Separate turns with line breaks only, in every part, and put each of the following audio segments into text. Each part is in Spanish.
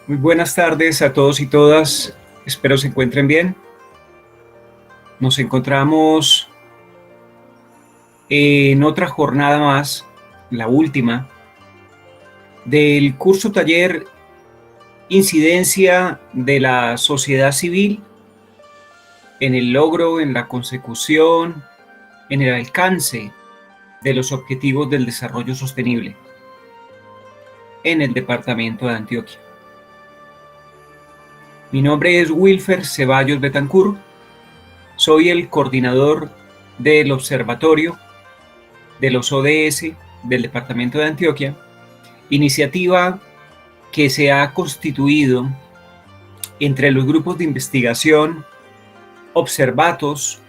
Muy buenas tardes a todos y todas, espero se encuentren bien. Nos encontramos en otra jornada más, la última, del curso taller Incidencia de la sociedad civil en el logro, en la consecución, en el alcance de los objetivos del desarrollo sostenible en el departamento de Antioquia. Mi nombre es Wilfer Ceballos Betancur, soy el coordinador del observatorio de los ODS del departamento de Antioquia, iniciativa que se ha constituido entre los grupos de investigación Observatos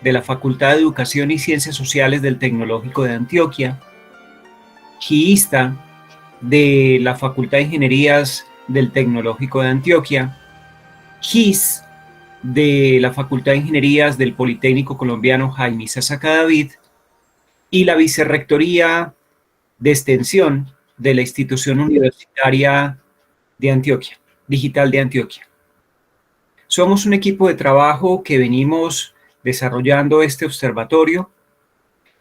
de la Facultad de Educación y Ciencias Sociales del Tecnológico de Antioquia, GIISTA de la Facultad de Ingenierías del Tecnológico de Antioquia, GIS de la Facultad de Ingenierías del Politécnico Colombiano Jaime Sázaca David y la Vicerrectoría de Extensión de la Institución Universitaria de Antioquia, Digital de Antioquia. Somos un equipo de trabajo que venimos desarrollando este observatorio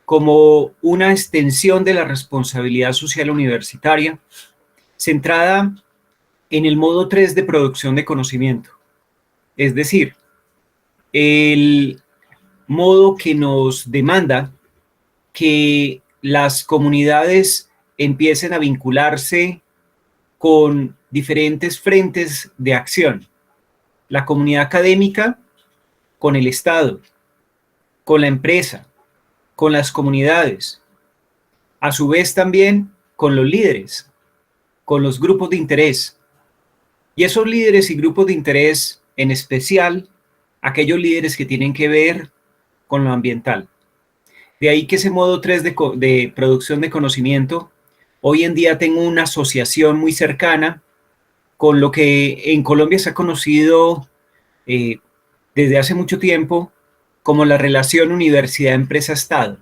como una extensión de la responsabilidad social universitaria centrada en el modo 3 de producción de conocimiento, es decir, el modo que nos demanda que las comunidades empiecen a vincularse con diferentes frentes de acción. La comunidad académica con el Estado, con la empresa, con las comunidades, a su vez también con los líderes, con los grupos de interés. Y esos líderes y grupos de interés, en especial, aquellos líderes que tienen que ver con lo ambiental. De ahí que ese modo 3 de producción de conocimiento, hoy en día tengo una asociación muy cercana con lo que en Colombia se ha conocido desde hace mucho tiempo como la relación universidad-empresa-estado,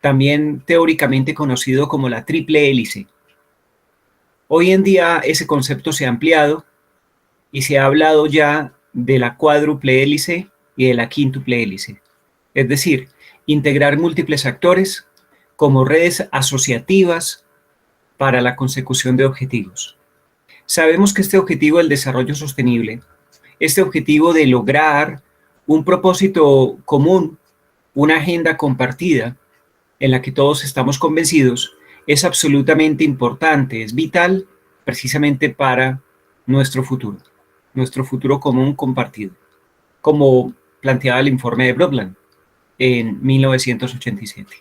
también teóricamente conocido como la triple hélice. Hoy en día ese concepto se ha ampliado y se ha hablado ya de la cuádruple hélice y de la quíntuple hélice, es decir, integrar múltiples actores como redes asociativas para la consecución de objetivos. Sabemos que este objetivo del desarrollo sostenible, este objetivo de lograr un propósito común, una agenda compartida en la que todos estamos convencidos, es absolutamente importante, es vital precisamente para nuestro futuro común compartido, como planteaba el informe de Brundtland en 1987.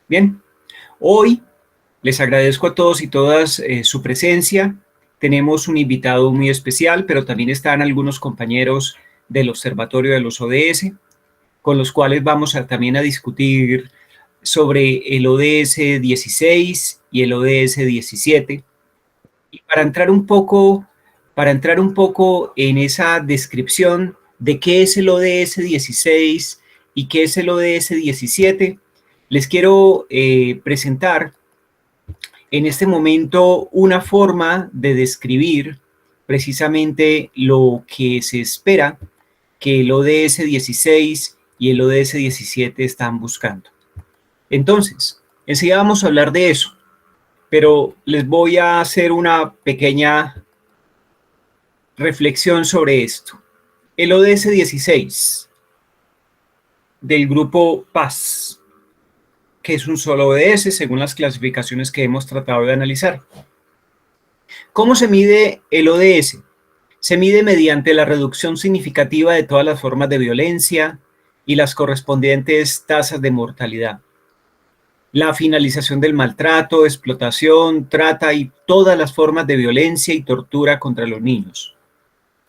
Bien, hoy les agradezco a todos y todas su presencia. Tenemos un invitado muy especial, pero también están algunos compañeros del Observatorio de los ODS, con los cuales vamos también a discutir sobre el ODS 16 y el ODS 17. Y para entrar un poco en esa descripción de qué es el ODS 16 y qué es el ODS 17, les quiero presentar en este momento una forma de describir precisamente lo que se espera que el ODS 16 y el ODS 17 están buscando. Entonces, enseguida vamos a hablar de eso, pero les voy a hacer una pequeña reflexión sobre esto. El ODS 16 del grupo PAS, que es un solo ODS según las clasificaciones que hemos tratado de analizar. ¿Cómo se mide el ODS? Se mide mediante la reducción significativa de todas las formas de violencia y las correspondientes tasas de mortalidad. La finalización del maltrato, explotación, trata y todas las formas de violencia y tortura contra los niños.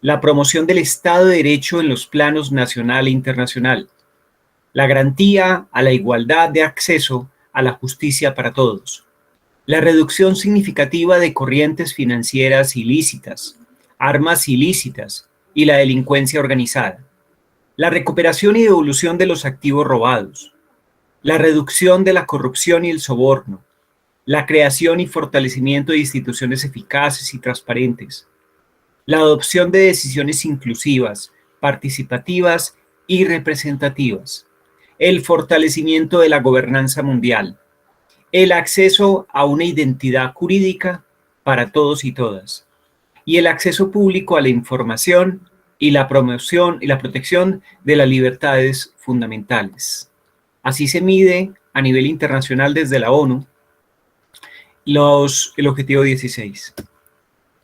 La promoción del Estado de Derecho en los planos nacional e internacional. La garantía a la igualdad de acceso a la justicia para todos. La reducción significativa de corrientes financieras ilícitas, armas ilícitas y la delincuencia organizada. La recuperación y devolución de los activos robados. La reducción de la corrupción y el soborno. la creación y fortalecimiento de instituciones eficaces y transparentes, la adopción de decisiones inclusivas, participativas y representativas, el fortalecimiento de la gobernanza mundial, el acceso a una identidad jurídica para todos y todas, y el acceso público a la información y la promoción y la protección de las libertades fundamentales. Así se mide a nivel internacional desde la ONU el objetivo 16.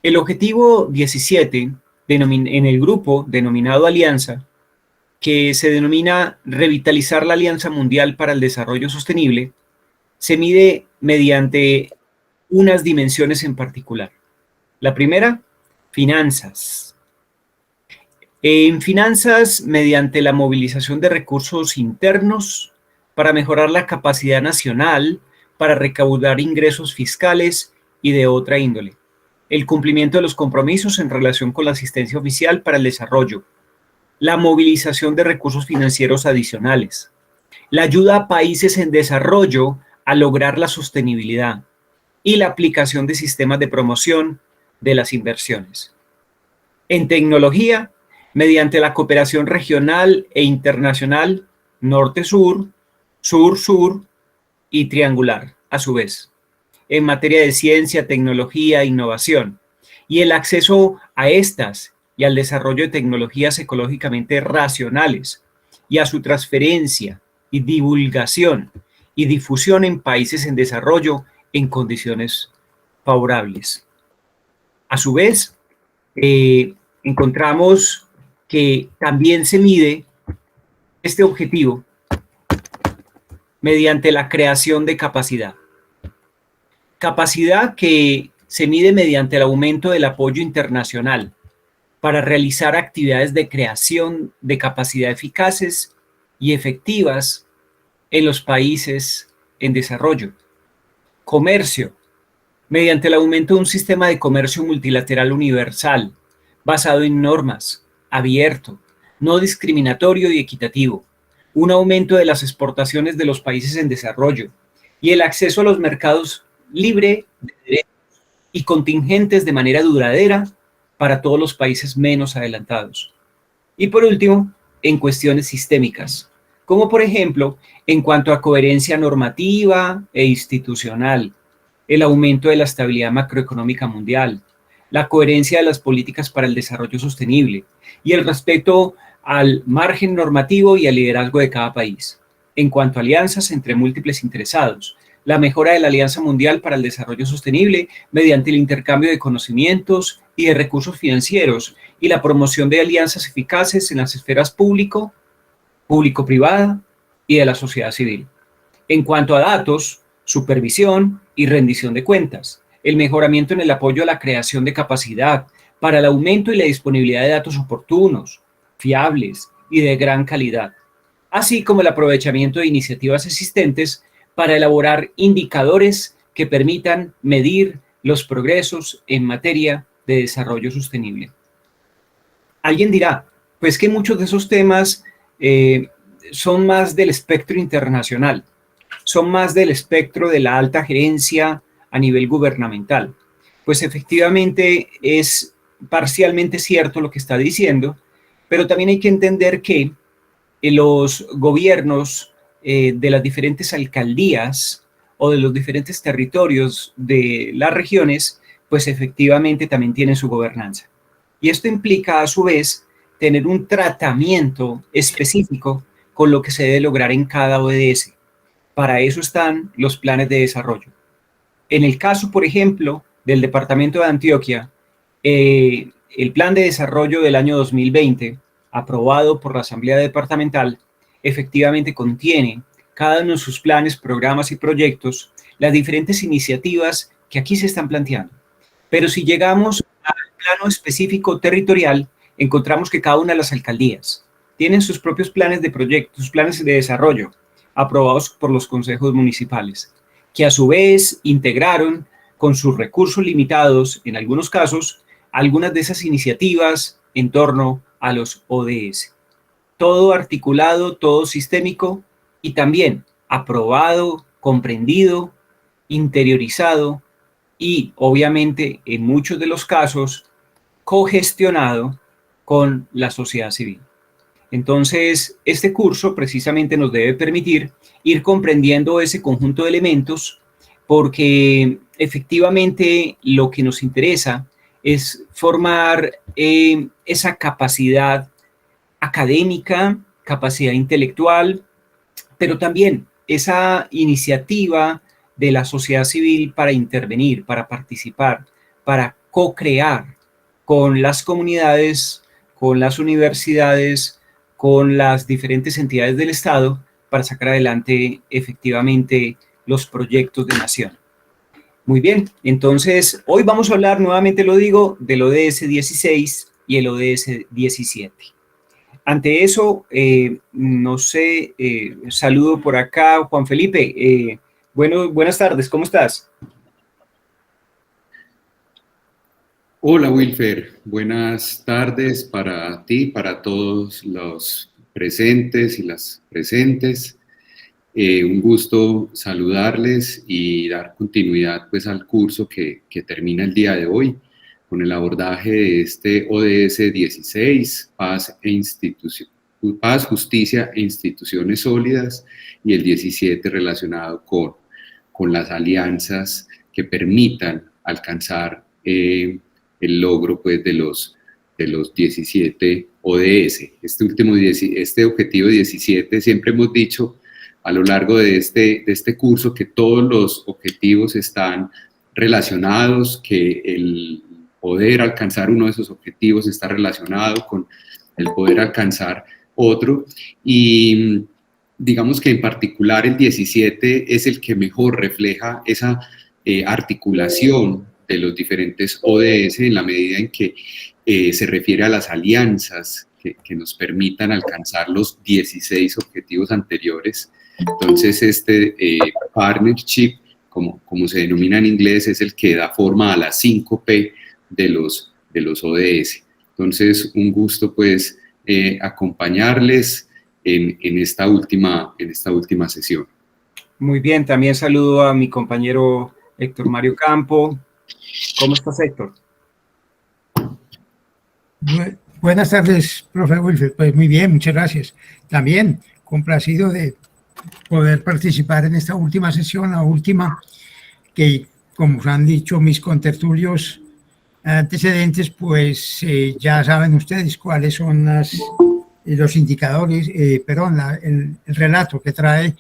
El objetivo 17, en el grupo denominado Alianza, que se denomina Revitalizar la Alianza Mundial para el Desarrollo Sostenible, se mide mediante unas dimensiones en particular. La primera, finanzas. En finanzas, mediante la movilización de recursos internos para mejorar la capacidad nacional para recaudar ingresos fiscales y de otra índole. El cumplimiento de los compromisos en relación con la asistencia oficial para el desarrollo. La movilización de recursos financieros adicionales. La ayuda a países en desarrollo a lograr la sostenibilidad y la aplicación de sistemas de promoción de las inversiones. En tecnología, mediante la cooperación regional e internacional, norte-sur, sur-sur y triangular, a su vez, en materia de ciencia, tecnología e innovación, y el acceso a estas y al desarrollo de tecnologías ecológicamente racionales, y a su transferencia y divulgación y difusión en países en desarrollo en condiciones favorables. A su vez, encontramos que también se mide este objetivo mediante la creación de capacidad. Capacidad que se mide mediante el aumento del apoyo internacional para realizar actividades de creación de capacidad eficaces y efectivas en los países en desarrollo. Comercio, mediante el aumento de un sistema de comercio multilateral universal, basado en normas, abierto, no discriminatorio y equitativo, un aumento de las exportaciones de los países en desarrollo y el acceso a los mercados libre de derechos y contingentes de manera duradera para todos los países menos adelantados. Y por último, en cuestiones sistémicas, como por ejemplo, en cuanto a coherencia normativa e institucional, el aumento de la estabilidad macroeconómica mundial, la coherencia de las políticas para el desarrollo sostenible y el respeto al margen normativo y al liderazgo de cada país. En cuanto a alianzas entre múltiples interesados, la mejora de la Alianza Mundial para el Desarrollo Sostenible mediante el intercambio de conocimientos y de recursos financieros y la promoción de alianzas eficaces en las esferas público-privada y de la sociedad civil. En cuanto a datos, supervisión y rendición de cuentas, el mejoramiento en el apoyo a la creación de capacidad para el aumento y la disponibilidad de datos oportunos, fiables y de gran calidad, así como el aprovechamiento de iniciativas existentes para elaborar indicadores que permitan medir los progresos en materia de desarrollo sostenible. Alguien dirá, pues que muchos de esos temas son más del espectro internacional, son más del espectro de la alta gerencia a nivel gubernamental. Pues efectivamente es parcialmente cierto lo que está diciendo, pero también hay que entender que los gobiernos de las diferentes alcaldías o de los diferentes territorios de las regiones, pues efectivamente también tienen su gobernanza. Y esto implica a su vez tener un tratamiento específico con lo que se debe lograr en cada ODS. Para eso están los planes de desarrollo. En el caso, por ejemplo, del departamento de Antioquia, el plan de desarrollo del año 2020, aprobado por la Asamblea Departamental, efectivamente contiene cada uno de sus planes, programas y proyectos, las diferentes iniciativas que aquí se están planteando. Pero si llegamos al plano específico territorial, encontramos que cada una de las alcaldías tienen sus propios planes de proyectos, sus planes de desarrollo, aprobados por los consejos municipales, que a su vez integraron con sus recursos limitados, en algunos casos, algunas de esas iniciativas en torno a los ODS. Todo articulado, todo sistémico y también aprobado, comprendido interiorizado y obviamente en muchos de los casos cogestionado con la sociedad civil. Entonces, este curso precisamente nos debe permitir ir comprendiendo ese conjunto de elementos porque efectivamente lo que nos interesa es formar esa capacidad académica, capacidad intelectual, pero también esa iniciativa de la sociedad civil para intervenir, para participar, para co-crear con las comunidades, con las universidades, con las diferentes entidades del Estado para sacar adelante efectivamente los proyectos de nación. Muy bien, entonces hoy vamos a hablar, nuevamente lo digo, del ODS 16 y el ODS 17. Ante eso, no sé, saludo por acá, Juan Felipe. Buenas tardes, ¿cómo estás?
Hola Wilfer, buenas tardes para ti, para todos los presentes y las presentes. Un gusto saludarles y dar continuidad pues al curso que termina el día de hoy con el abordaje de este ODS 16, Paz, Paz, Justicia e Instituciones Sólidas, y el 17 relacionado con las alianzas que permitan alcanzar el logro pues, de los 17 ODS. Este objetivo 17, siempre hemos dicho a lo largo de este curso que todos los objetivos están relacionados, que el poder alcanzar uno de esos objetivos está relacionado con el poder alcanzar otro, y digamos que en particular el 17 es el que mejor refleja esa articulación de los diferentes ODS en la medida en que se refiere a las alianzas que nos permitan alcanzar los 16 objetivos anteriores. Entonces este partnership, como se denomina en inglés, es el que da forma a las 5P de los ODS. Entonces un gusto pues acompañarles en esta última sesión.
Muy bien, también saludo a mi compañero Héctor Mario Campo. ¿Cómo estás, Héctor?
Buenas tardes, profe Wilfer. Pues muy bien, muchas gracias. También complacido de poder participar en esta última sesión, la última, que como han dicho mis contertulios antecedentes, pues ya saben ustedes cuáles son los indicadores, el relato que trae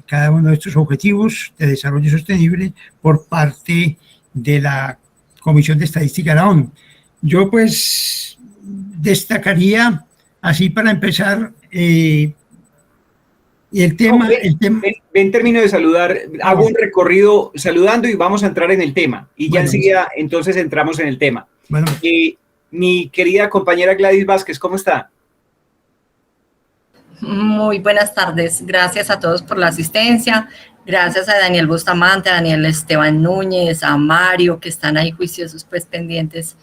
cada uno de estos objetivos de desarrollo sostenible por parte de la Comisión de Estadística de la ONU. Yo pues destacaría, así para empezar, el tema...
Ven, termino de saludar, hago un recorrido saludando y vamos a entrar en el tema. Y ya enseguida entonces entramos en el tema.
Bueno.
Mi querida compañera Gladys Vázquez, ¿cómo está?
Muy buenas tardes, gracias a todos por la asistencia, gracias a Daniel Bustamante, a Daniel Esteban Núñez, a Mario, que están ahí juiciosos, pues pendientes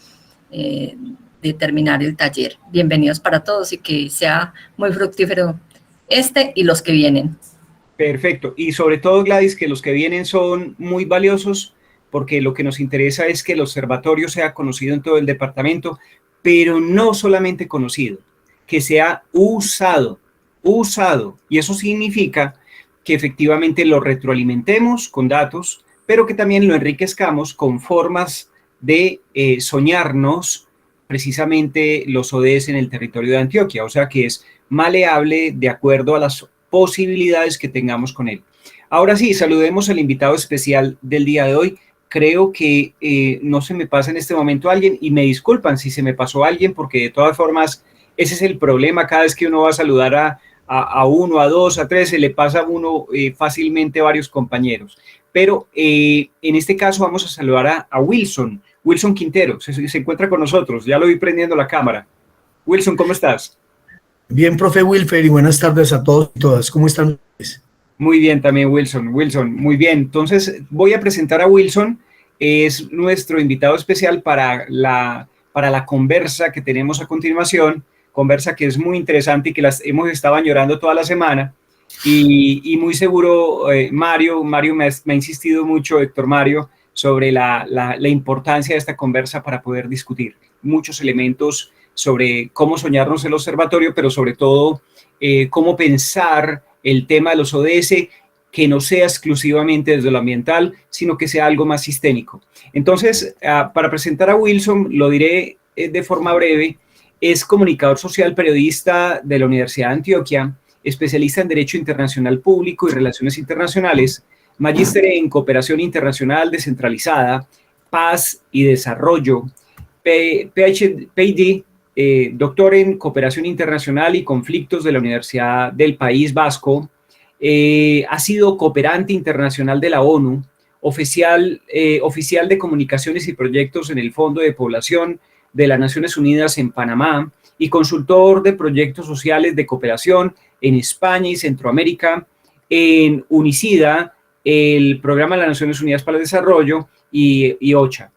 de terminar el taller. Bienvenidos para todos y que sea muy fructífero este y los que vienen.
Perfecto, y sobre todo, Gladys, que los que vienen son muy valiosos porque lo que nos interesa es que el observatorio sea conocido en todo el departamento, pero no solamente conocido, que sea usado, y eso significa que efectivamente lo retroalimentemos con datos, pero que también lo enriquezcamos con formas de soñarnos precisamente los ODS en el territorio de Antioquia, o sea que es maleable de acuerdo a las posibilidades que tengamos con él. Ahora sí, saludemos al invitado especial del día de hoy. Creo que no se me pasa en este momento alguien, y me disculpan si se me pasó alguien, porque de todas formas ese es el problema. Cada vez que uno va a saludar a uno, a dos, a tres, se le pasa a uno fácilmente varios compañeros. Pero en este caso vamos a saludar a Wilson Quintero, se encuentra con nosotros, ya lo vi prendiendo la cámara. Wilson, ¿cómo estás?
Bien, profe Wilfer, y buenas tardes a todos y todas. ¿Cómo están ustedes?
Muy bien también, Wilson, muy bien. Entonces voy a presentar a Wilson, es nuestro invitado especial para la conversa que tenemos a continuación, conversa que es muy interesante y que las hemos estado añorando toda la semana, y muy seguro Mario me ha insistido mucho, Héctor Mario, sobre la importancia de esta conversa para poder discutir muchos elementos sobre cómo soñarnos el observatorio, pero sobre todo cómo pensar el tema de los ODS, que no sea exclusivamente desde lo ambiental, sino que sea algo más sistémico. Entonces, para presentar a Wilson, lo diré de forma breve, es comunicador social periodista de la Universidad de Antioquia, especialista en Derecho Internacional Público y Relaciones Internacionales, magíster en Cooperación Internacional Descentralizada, Paz y Desarrollo, PhD, doctor en Cooperación Internacional y Conflictos de la Universidad del País Vasco, ha sido cooperante internacional de la ONU, oficial de comunicaciones y proyectos en el Fondo de Población de las Naciones Unidas en Panamá y consultor de proyectos sociales de cooperación en España y Centroamérica, en UNICIDA, el Programa de las Naciones Unidas para el Desarrollo y OCHA.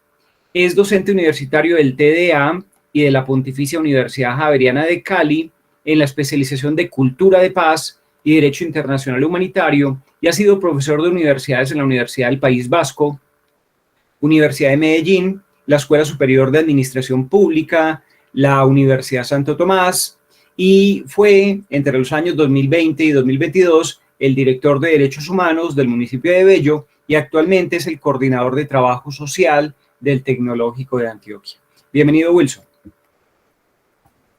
Es docente universitario del TDA y de la Pontificia Universidad Javeriana de Cali en la especialización de Cultura de Paz y Derecho Internacional Humanitario, y ha sido profesor de universidades en la Universidad del País Vasco, Universidad de Medellín, la Escuela Superior de Administración Pública, la Universidad Santo Tomás, y fue entre los años 2020 y 2022 el director de Derechos Humanos del municipio de Bello y actualmente es el coordinador de trabajo social del Tecnológico de Antioquia. Bienvenido, Wilson.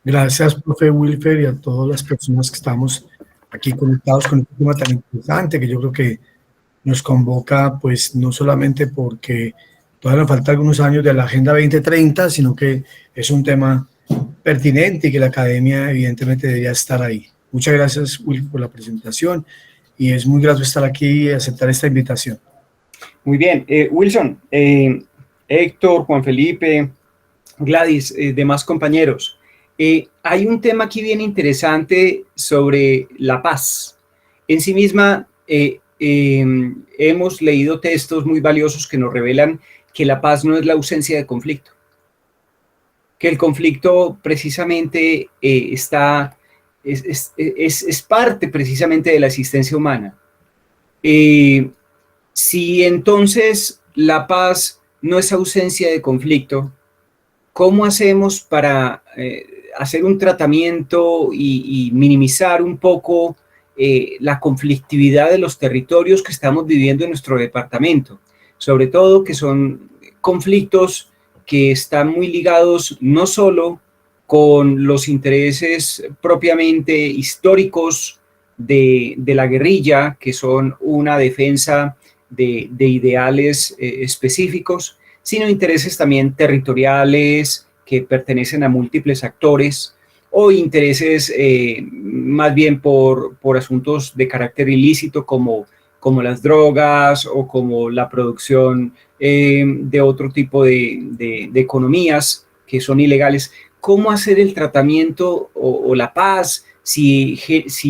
Gracias, profe Wilfer, y a todas las personas que estamos aquí conectados con este tema tan interesante que yo creo que nos convoca, pues no solamente porque todavía nos faltan algunos años de la Agenda 2030, sino que es un tema pertinente y que la academia evidentemente debería estar ahí. Muchas gracias, Wilfer, por la presentación y es muy grato estar aquí y aceptar esta invitación.
Muy bien. Wilson, Héctor, Juan Felipe, Gladys, demás compañeros, hay un tema aquí bien interesante sobre la paz. En sí misma, hemos leído textos muy valiosos que nos revelan que la paz no es la ausencia de conflicto, que el conflicto precisamente es parte precisamente de la existencia humana. Si entonces la paz no es ausencia de conflicto, ¿cómo hacemos para hacer un tratamiento y minimizar un poco la conflictividad de los territorios que estamos viviendo en nuestro departamento? Sobre todo que son conflictos que están muy ligados no solo con los intereses propiamente históricos de la guerrilla, que son una defensa de ideales específicos, sino intereses también territoriales que pertenecen a múltiples actores o intereses más bien por asuntos de carácter ilícito como las drogas o como la producción de otro tipo de economías que son ilegales. ¿Cómo hacer el tratamiento o la paz si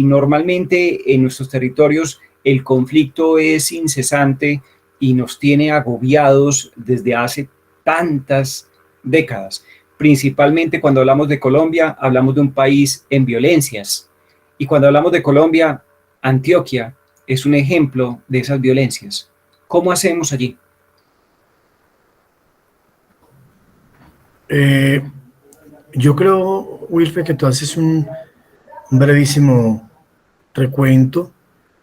normalmente en nuestros territorios el conflicto es incesante y nos tiene agobiados desde hace tantas décadas? Principalmente cuando hablamos de Colombia, hablamos de un país en violencias. Y cuando hablamos de Colombia, Antioquia es un ejemplo de esas violencias. ¿Cómo hacemos allí?
Yo creo, Wilfer, que tú haces un brevísimo recuento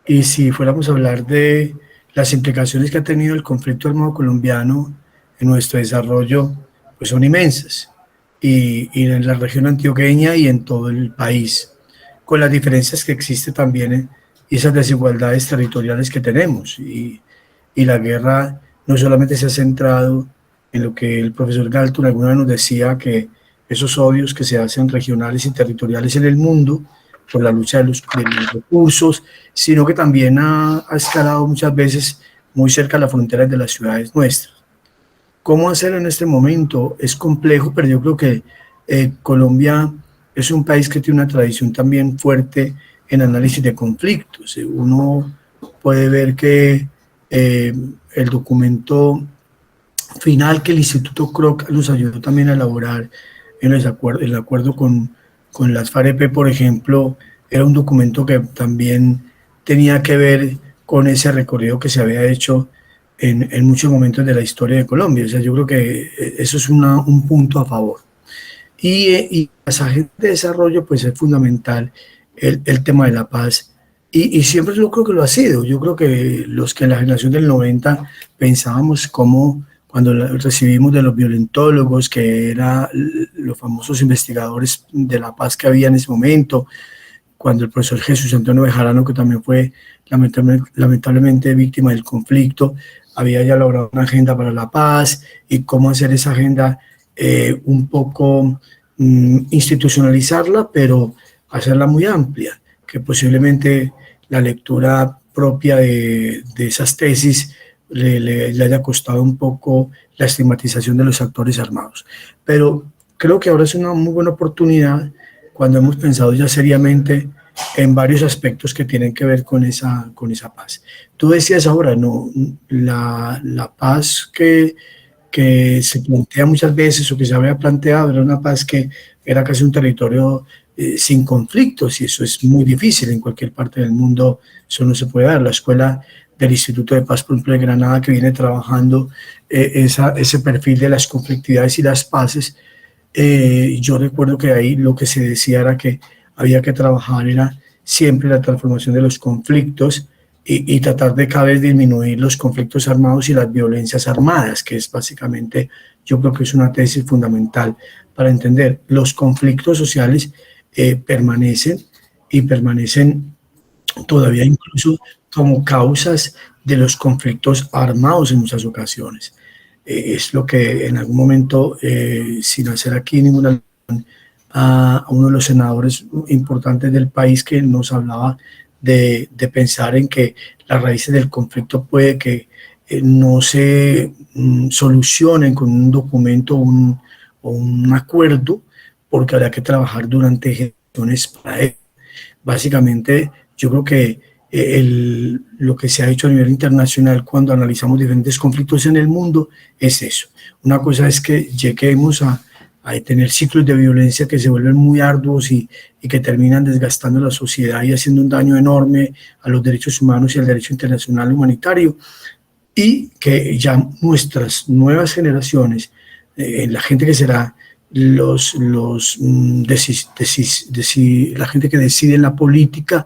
y si fuéramos a hablar de las implicaciones que ha tenido el conflicto armado colombiano en nuestro desarrollo, pues son inmensas y en la región antioqueña y en todo el país, con las diferencias que existen también y esas desigualdades territoriales que tenemos y la guerra no solamente se ha centrado en lo que el profesor Galton alguna vez nos decía, que esos odios que se hacen regionales y territoriales en el mundo por la lucha de los recursos, sino que también ha escalado muchas veces muy cerca de las fronteras de las ciudades nuestras. ¿Cómo hacer en este momento? Es complejo, pero yo creo que Colombia es un país que tiene una tradición también fuerte en análisis de conflictos. Uno puede ver que el documento final que el Instituto Kroc nos ayudó también a elaborar en el acuerdo con las FAREP, por ejemplo, era un documento que también tenía que ver con ese recorrido que se había hecho en muchos momentos de la historia de Colombia. O sea, yo creo que eso es un punto a favor. Y las agendas de desarrollo, pues es fundamental el tema de la paz. Y siempre yo creo que lo ha sido. Yo creo que los que en la generación del 90 pensábamos cómo, cuando recibimos de los violentólogos, que eran los famosos investigadores de la paz que había en ese momento, cuando el profesor Jesús Antonio Bejarano, que también fue lamentablemente víctima del conflicto, había ya logrado una agenda para la paz y cómo hacer esa agenda un poco institucionalizarla, pero hacerla muy amplia, que posiblemente la lectura propia de esas tesis le haya costado un poco la estigmatización de los actores armados. Pero creo que ahora es una muy buena oportunidad cuando hemos pensado ya seriamente en varios aspectos que tienen que ver con esa paz. Tú decías ahora, ¿no? La paz que se plantea muchas veces o que se había planteado era una paz que era casi un territorio sin conflictos, y eso es muy difícil en cualquier parte del mundo, eso no se puede dar. La escuela del Instituto de Paz, por ejemplo, de Granada, que viene trabajando ese perfil de las conflictividades y las paces, yo recuerdo que ahí lo que se decía era que había que trabajar era siempre la transformación de los conflictos y tratar de cada vez disminuir los conflictos armados y las violencias armadas, que es básicamente, yo creo que es una tesis fundamental para entender. Los conflictos sociales permanecen y permanecen todavía incluso como causas de los conflictos armados en muchas ocasiones. Es lo que en algún momento, sin hacer aquí ninguna a uno de los senadores importantes del país, que nos hablaba de pensar en que las raíces del conflicto puede que no se solucionen con un documento o un acuerdo, porque habrá que trabajar durante generaciones para ello. Básicamente, yo creo que lo que se ha hecho a nivel internacional cuando analizamos diferentes conflictos en el mundo es eso. Una cosa es que lleguemos a tener ciclos de violencia que se vuelven muy arduos y que terminan desgastando la sociedad y haciendo un daño enorme a los derechos humanos y al derecho internacional humanitario, y que ya nuestras nuevas generaciones, la gente que será la gente que decide en la política,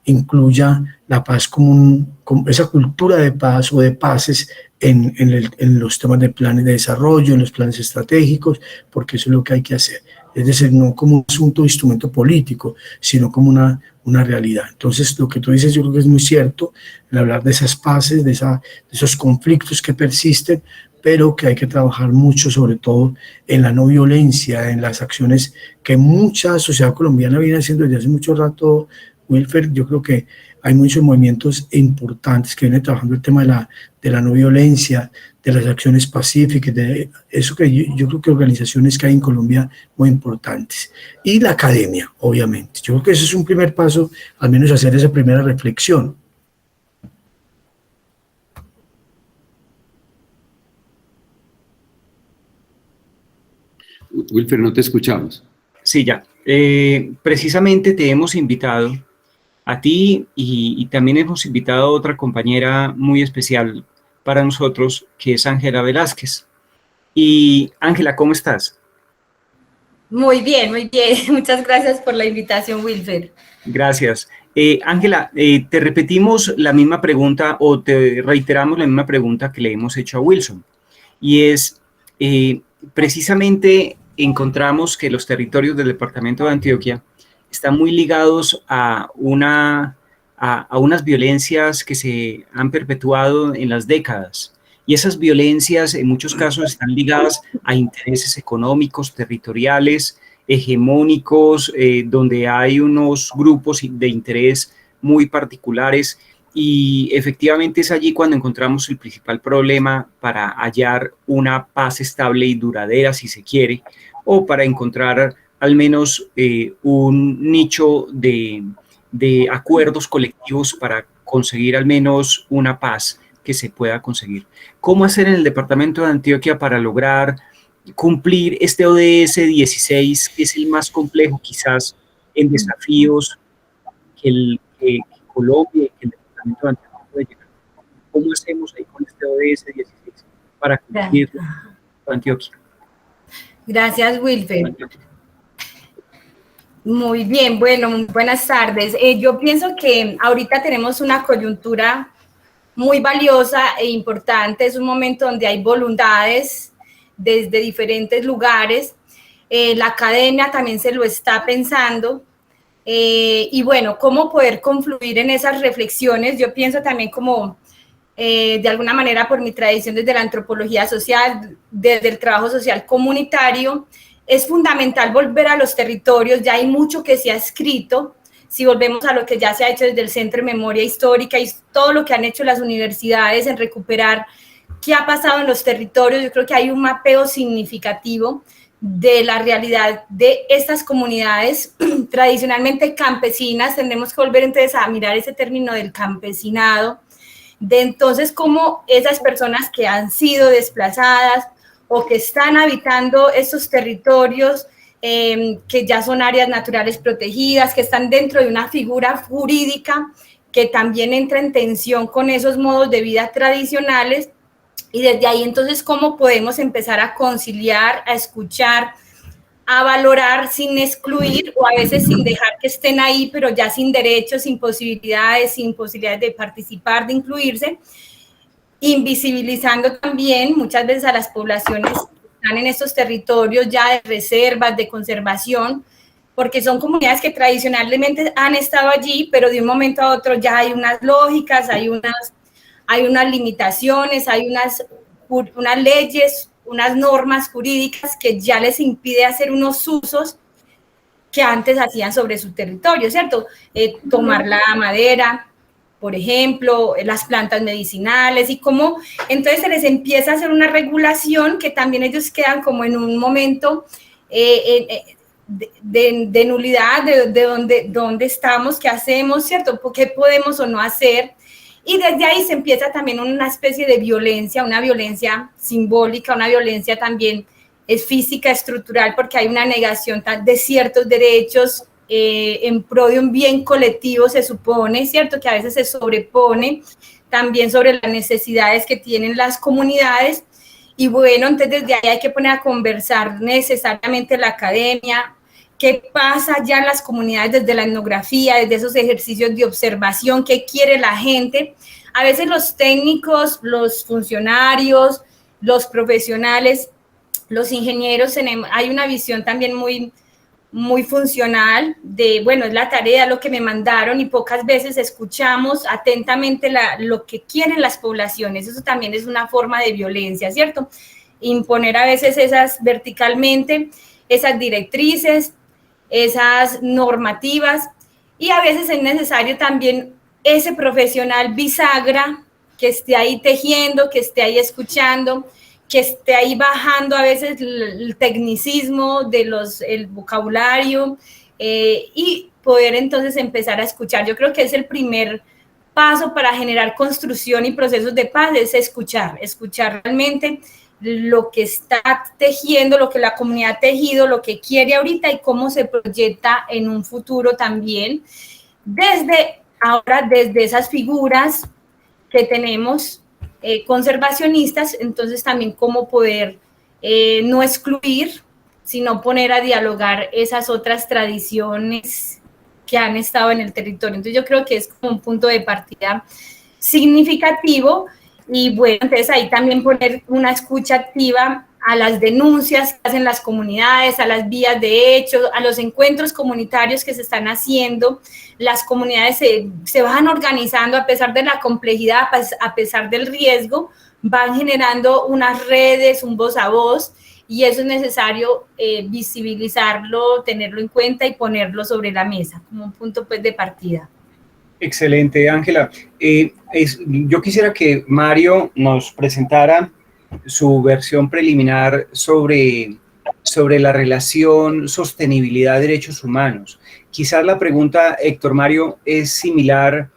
incluya la paz como esa cultura de paz o de paces en los temas de planes de desarrollo, en los planes estratégicos, porque eso es lo que hay que hacer. Es decir, no como un asunto de instrumento político, sino como una realidad. Entonces, lo que tú dices yo creo que es muy cierto, el hablar de esas paces, de esos conflictos que persisten, pero que hay que trabajar mucho, sobre todo en la no violencia, en las acciones que mucha sociedad colombiana viene haciendo desde hace mucho rato. Wilfer, yo creo que hay muchos movimientos importantes que vienen trabajando el tema de la no violencia, de las acciones pacíficas, de eso que yo creo que organizaciones que hay en Colombia muy importantes. Y la academia, obviamente. Yo creo que ese es un primer paso, al menos hacer esa primera reflexión.
Wilfer, no te escuchamos.
Sí, ya. Precisamente te hemos invitado a ti y también hemos invitado a otra compañera muy especial para nosotros, que es Ángela Velázquez. Y Ángela, ¿cómo estás?
Muy bien, muy bien. Muchas gracias por la invitación, Wilfer.
Gracias. Ángela, te repetimos la misma pregunta o te reiteramos la misma pregunta que le hemos hecho a Wilson. Y es, precisamente encontramos que los territorios del departamento de Antioquia están muy ligados a unas violencias que se han perpetuado en las décadas. Y esas violencias en muchos casos están ligadas a intereses económicos, territoriales, hegemónicos, donde hay unos grupos de interés muy particulares, y efectivamente es allí cuando encontramos el principal problema para hallar una paz estable y duradera, si se quiere, o para encontrar al menos un nicho de acuerdos colectivos para conseguir al menos una paz que se pueda conseguir. ¿Cómo hacer en el departamento de Antioquia para lograr cumplir este ODS 16, que es el más complejo quizás en desafíos que Colombia y que el departamento de Antioquia puede llegar. ¿Cómo hacemos ahí con este ODS 16 para cumplir con Antioquia?
Gracias, Wilfer. Muy bien, bueno, muy buenas tardes. Yo pienso que ahorita tenemos una coyuntura muy valiosa e importante. Es un momento donde hay voluntades desde diferentes lugares. La academia también se lo está pensando. Y bueno, cómo poder confluir en esas reflexiones. Yo pienso también como, de alguna manera, por mi tradición desde la antropología social, desde el trabajo social comunitario, es fundamental volver a los territorios. Ya hay mucho que se ha escrito. Si volvemos a lo que ya se ha hecho desde el Centro de Memoria Histórica y todo lo que han hecho las universidades en recuperar qué ha pasado en los territorios, yo creo que hay un mapeo significativo de la realidad de estas comunidades tradicionalmente campesinas. Tenemos que volver entonces a mirar ese término del campesinado, de entonces cómo esas personas que han sido desplazadas o que están habitando estos territorios, que ya son áreas naturales protegidas, que están dentro de una figura jurídica que también entra en tensión con esos modos de vida tradicionales, y desde ahí entonces cómo podemos empezar a conciliar, a escuchar, a valorar sin excluir o a veces sin dejar que estén ahí, pero ya sin derechos, sin posibilidades de participar, de incluirse, invisibilizando también muchas veces a las poblaciones que están en estos territorios ya de reservas, de conservación, porque son comunidades que tradicionalmente han estado allí, pero de un momento a otro ya hay unas lógicas, hay unas limitaciones, hay unas leyes, unas normas jurídicas que ya les impide hacer unos usos que antes hacían sobre su territorio, ¿cierto? Tomar la madera, por ejemplo, las plantas medicinales, y cómo entonces se les empieza a hacer una regulación que también ellos quedan como en un momento de nulidad, de dónde estamos, qué hacemos, ¿cierto? ¿Qué podemos o no hacer? Y desde ahí se empieza también una especie de violencia, una violencia simbólica, una violencia también física, estructural, porque hay una negación de ciertos derechos en pro de un bien colectivo, se supone, ¿cierto? Que a veces se sobrepone también sobre las necesidades que tienen las comunidades. Y bueno, entonces desde ahí hay que poner a conversar necesariamente la academia, qué pasa ya en las comunidades desde la etnografía, desde esos ejercicios de observación, qué quiere la gente. A veces los técnicos, los funcionarios, los profesionales, los ingenieros, hay una visión también muy funcional de, bueno, es la tarea, lo que me mandaron, y pocas veces escuchamos atentamente lo que quieren las poblaciones. Eso también es una forma de violencia, ¿cierto? Imponer a veces verticalmente esas directrices, esas normativas, y a veces es necesario también ese profesional bisagra que esté ahí tejiendo, que esté ahí escuchando, que esté ahí bajando a veces el tecnicismo el vocabulario, y poder entonces empezar a escuchar. Yo creo que es el primer paso para generar construcción y procesos de paz, es escuchar realmente lo que está tejiendo, lo que la comunidad ha tejido, lo que quiere ahorita y cómo se proyecta en un futuro también, desde esas figuras que tenemos conservacionistas. Entonces también cómo poder no excluir, sino poner a dialogar esas otras tradiciones que han estado en el territorio. Entonces yo creo que es como un punto de partida significativo. Y bueno, entonces ahí también poner una escucha activa a las denuncias que hacen las comunidades, a las vías de hecho, a los encuentros comunitarios que se están haciendo. Las comunidades se van organizando a pesar de la complejidad, a pesar del riesgo, van generando unas redes, un voz a voz, y eso es necesario visibilizarlo, tenerlo en cuenta y ponerlo sobre la mesa como un punto pues de partida.
Excelente, Ángela. Yo quisiera que Mario nos presentara su versión preliminar sobre la relación sostenibilidad-derechos humanos. Quizás la pregunta, Héctor Mario, es similar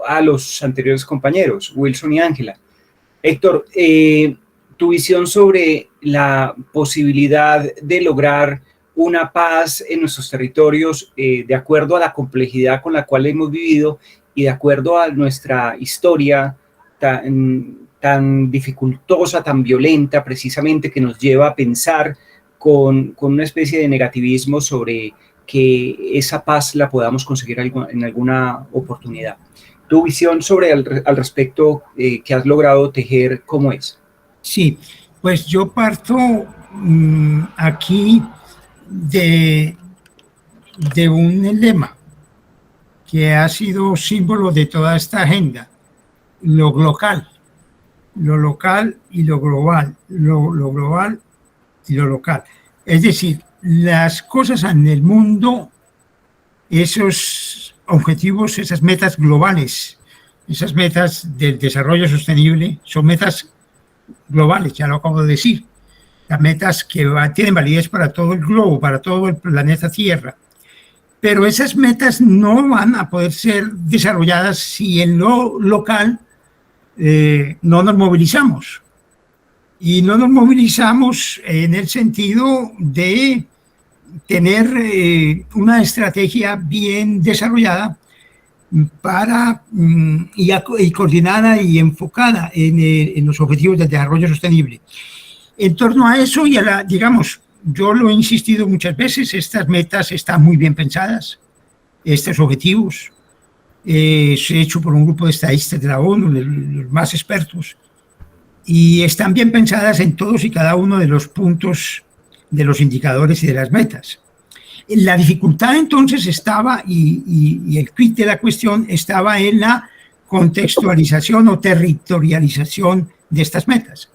a los anteriores compañeros, Wilson y Ángela. Héctor, tu visión sobre la posibilidad de lograr una paz en nuestros territorios de acuerdo a la complejidad con la cual hemos vivido y de acuerdo a nuestra historia tan dificultosa, tan violenta, precisamente, que nos lleva a pensar con una especie de negativismo sobre que esa paz la podamos conseguir en alguna oportunidad. Tu visión sobre al respecto que has logrado tejer, ¿cómo es?
Sí, pues yo parto aquí de un lema que ha sido símbolo de toda esta agenda: lo local y lo global, lo global y lo local. Es decir, las cosas en el mundo, esos objetivos, esas metas globales, esas metas del desarrollo sostenible, son metas globales, ya lo acabo de decir. Las metas que tienen validez para todo el globo, para todo el planeta Tierra. Pero esas metas no van a poder ser desarrolladas si en lo local no nos movilizamos. Y no nos movilizamos en el sentido de tener una estrategia bien desarrollada y coordinada y enfocada en los objetivos del desarrollo sostenible. En torno a eso y digamos, yo lo he insistido muchas veces, estas metas están muy bien pensadas, estos objetivos, se ha hecho por un grupo de estadistas de la ONU, los más expertos, y están bien pensadas en todos y cada uno de los puntos de los indicadores y de las metas. La dificultad entonces estaba, y el quid de la cuestión estaba en la contextualización o territorialización de estas metas.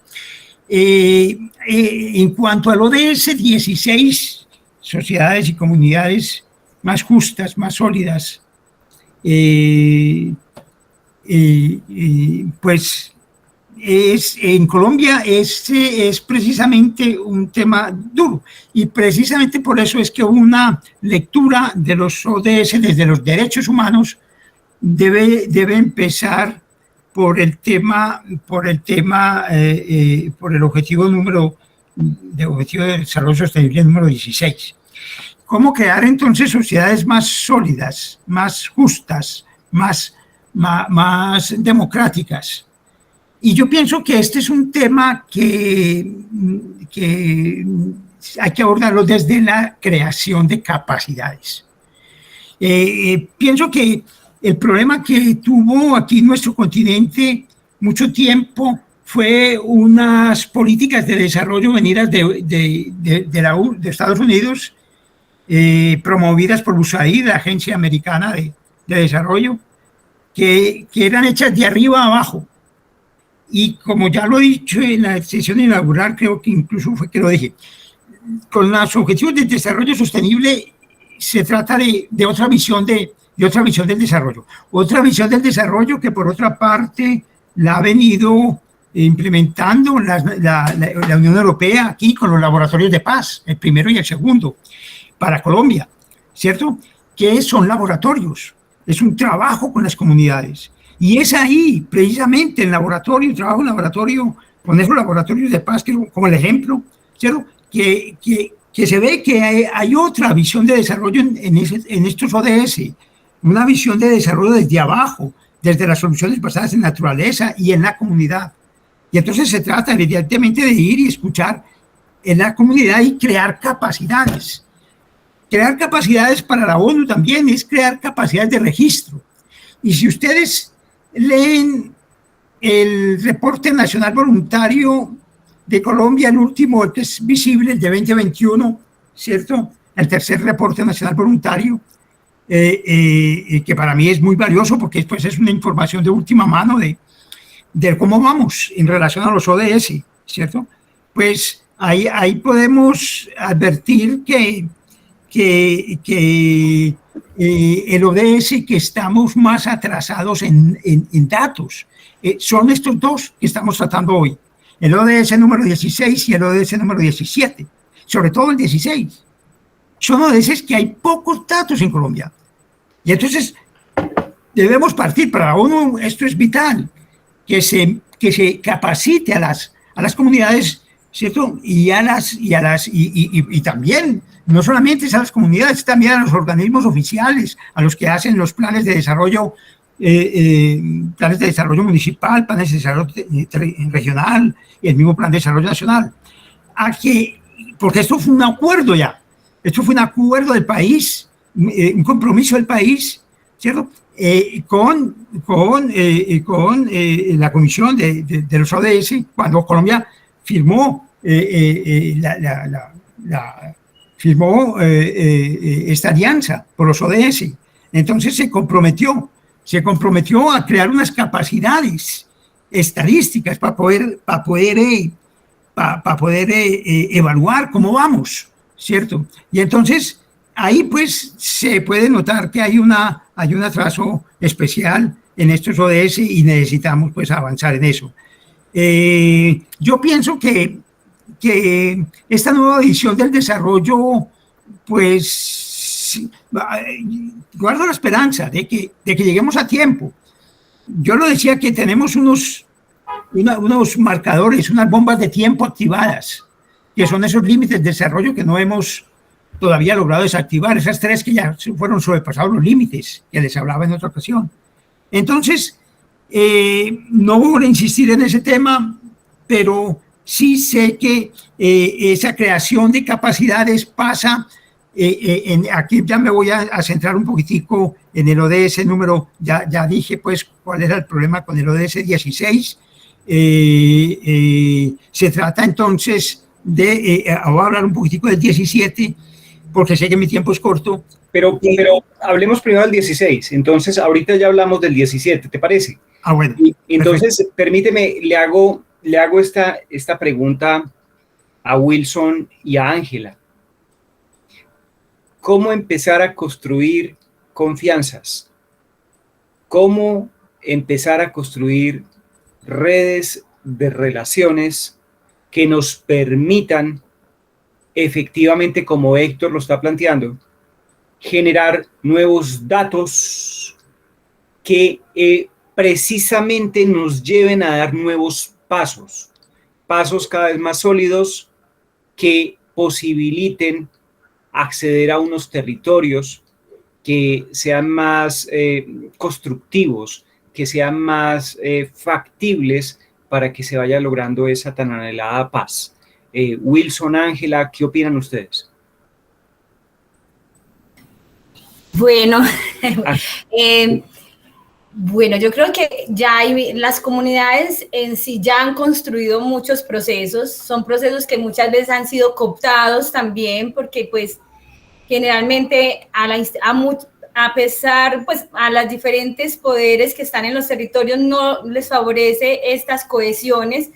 En cuanto al ODS 16, sociedades y comunidades más justas, más sólidas, pues en Colombia es precisamente un tema duro, y precisamente por eso es que una lectura de los ODS desde los derechos humanos debe empezar por el objetivo de desarrollo sostenible número 16. ¿Cómo crear entonces sociedades más sólidas, más justas, más democráticas? Y yo pienso que este es un tema que hay que abordarlo desde la creación de capacidades. Pienso que el problema que tuvo aquí nuestro continente mucho tiempo fue unas políticas de desarrollo venidas de Estados Unidos, promovidas por USAID, la Agencia Americana de Desarrollo, que eran hechas de arriba a abajo. Y como ya lo he dicho en la sesión inaugural, creo que incluso fue que lo dije, con los objetivos de desarrollo sostenible se trata de otra visión del desarrollo. Otra visión del desarrollo que por otra parte la ha venido implementando la Unión Europea aquí con los laboratorios de paz, el primero y el segundo, para Colombia, ¿cierto? Que son laboratorios, es un trabajo con las comunidades. Y es ahí, precisamente, el trabajo en laboratorio, poner los laboratorios de paz como el ejemplo, ¿cierto? Que se ve que hay otra visión de desarrollo en estos ODS, una visión de desarrollo desde abajo, desde las soluciones basadas en naturaleza y en la comunidad. Y entonces se trata evidentemente de ir y escuchar en la comunidad y crear capacidades. Crear capacidades para la ONU también es crear capacidades de registro. Y si ustedes leen el reporte nacional voluntario de Colombia, el último, el que es visible, el de 2021, ¿cierto? El tercer reporte nacional voluntario, que para mí es muy valioso porque pues, es una información de última mano de cómo vamos en relación a los ODS, ¿cierto? Pues ahí podemos advertir que el ODS, que estamos más atrasados en datos. Son estos dos que estamos tratando hoy, el ODS número 16 y el ODS número 17, sobre todo el 16. Son ODS que hay pocos datos en Colombia. Y entonces debemos partir para la ONU, esto es vital, que se capacite a las comunidades, ¿cierto? Y también no solamente es a las comunidades, también a los organismos oficiales, a los que hacen los planes de desarrollo municipal, planes de desarrollo regional y el mismo plan de desarrollo nacional. Porque esto fue un acuerdo ya, esto fue un acuerdo del país, un compromiso del país, ¿cierto? Con la Comisión de los ODS, cuando Colombia firmó, firmó esta alianza por los ODS. Entonces se comprometió a crear unas capacidades estadísticas para poder evaluar cómo vamos, ¿cierto? Y entonces ahí pues se puede notar que hay un atraso especial en estos ODS y necesitamos pues avanzar en eso. Yo pienso que esta nueva edición del desarrollo, pues guardo la esperanza de que lleguemos a tiempo. Yo lo decía que tenemos unos marcadores, unas bombas de tiempo activadas, que son esos límites de desarrollo que no hemos todavía logrado desactivar, esas 3 que ya fueron sobrepasados los límites, que les hablaba en otra ocasión. Entonces, no voy a insistir en ese tema, pero sí sé que esa creación de capacidades pasa, aquí ya me voy a centrar un poquitico en el ODS número, ya dije pues cuál era el problema con el ODS 16, se trata entonces voy a hablar un poquitico del 17, porque sé que mi tiempo es corto.
Pero hablemos primero del 16, entonces ahorita ya hablamos del 17, ¿te parece?
Bueno.
Y entonces, permíteme, le hago esta pregunta a Wilson y a Ángela. ¿Cómo empezar a construir confianzas? ¿Cómo empezar a construir redes de relaciones que nos permitan efectivamente, como Héctor lo está planteando, generar nuevos datos que precisamente nos lleven a dar nuevos pasos cada vez más sólidos que posibiliten acceder a unos territorios que sean más constructivos, que sean más factibles para que se vaya logrando esa tan anhelada paz. Wilson, Ángela, ¿qué opinan ustedes?
Bueno, bueno, yo creo que ya las comunidades en sí ya han construido muchos procesos, son procesos que muchas veces han sido cooptados también, porque pues generalmente a pesar, pues a los diferentes poderes que están en los territorios no les favorece estas cohesiones,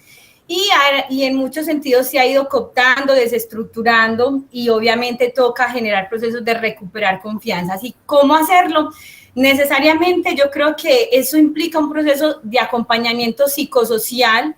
y en muchos sentidos se ha ido cooptando, desestructurando, y obviamente toca generar procesos de recuperar confianza. ¿Y cómo hacerlo? Necesariamente yo creo que eso implica un proceso de acompañamiento psicosocial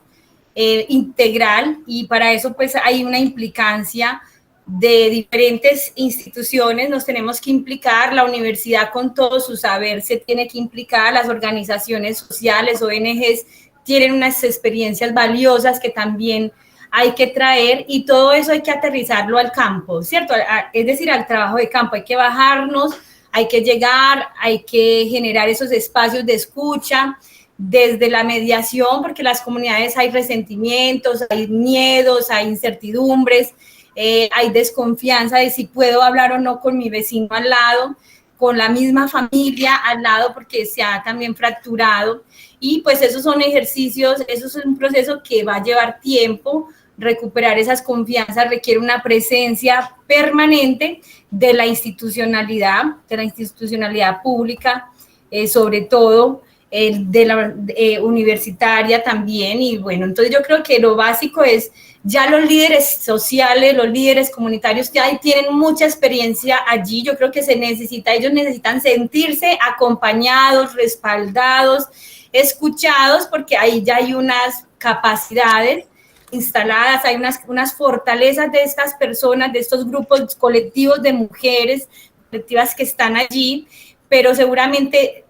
integral, y para eso pues hay una implicancia de diferentes instituciones. Nos tenemos que implicar, la universidad con todo su saber se tiene que implicar, las organizaciones sociales, ONGs, tienen unas experiencias valiosas que también hay que traer, y todo eso hay que aterrizarlo al campo, ¿cierto? Es decir, al trabajo de campo. Hay que bajarnos, hay que llegar, hay que generar esos espacios de escucha desde la mediación, porque las comunidades hay resentimientos, hay miedos, hay incertidumbres, hay desconfianza de si puedo hablar o no con mi vecino al lado, con la misma familia al lado, porque se ha también fracturado. Y pues esos son ejercicios, eso es un proceso que va a llevar tiempo. Recuperar esas confianzas requiere una presencia permanente de la institucionalidad pública, sobre todo de la universitaria también. Y bueno, entonces yo creo que lo básico es, ya los líderes sociales, los líderes comunitarios que hay tienen mucha experiencia allí. Yo creo que ellos necesitan sentirse acompañados, respaldados, escuchados, porque ahí ya hay unas capacidades instaladas, hay unas fortalezas de estas personas, de estos grupos colectivos de mujeres, colectivas que están allí, pero seguramente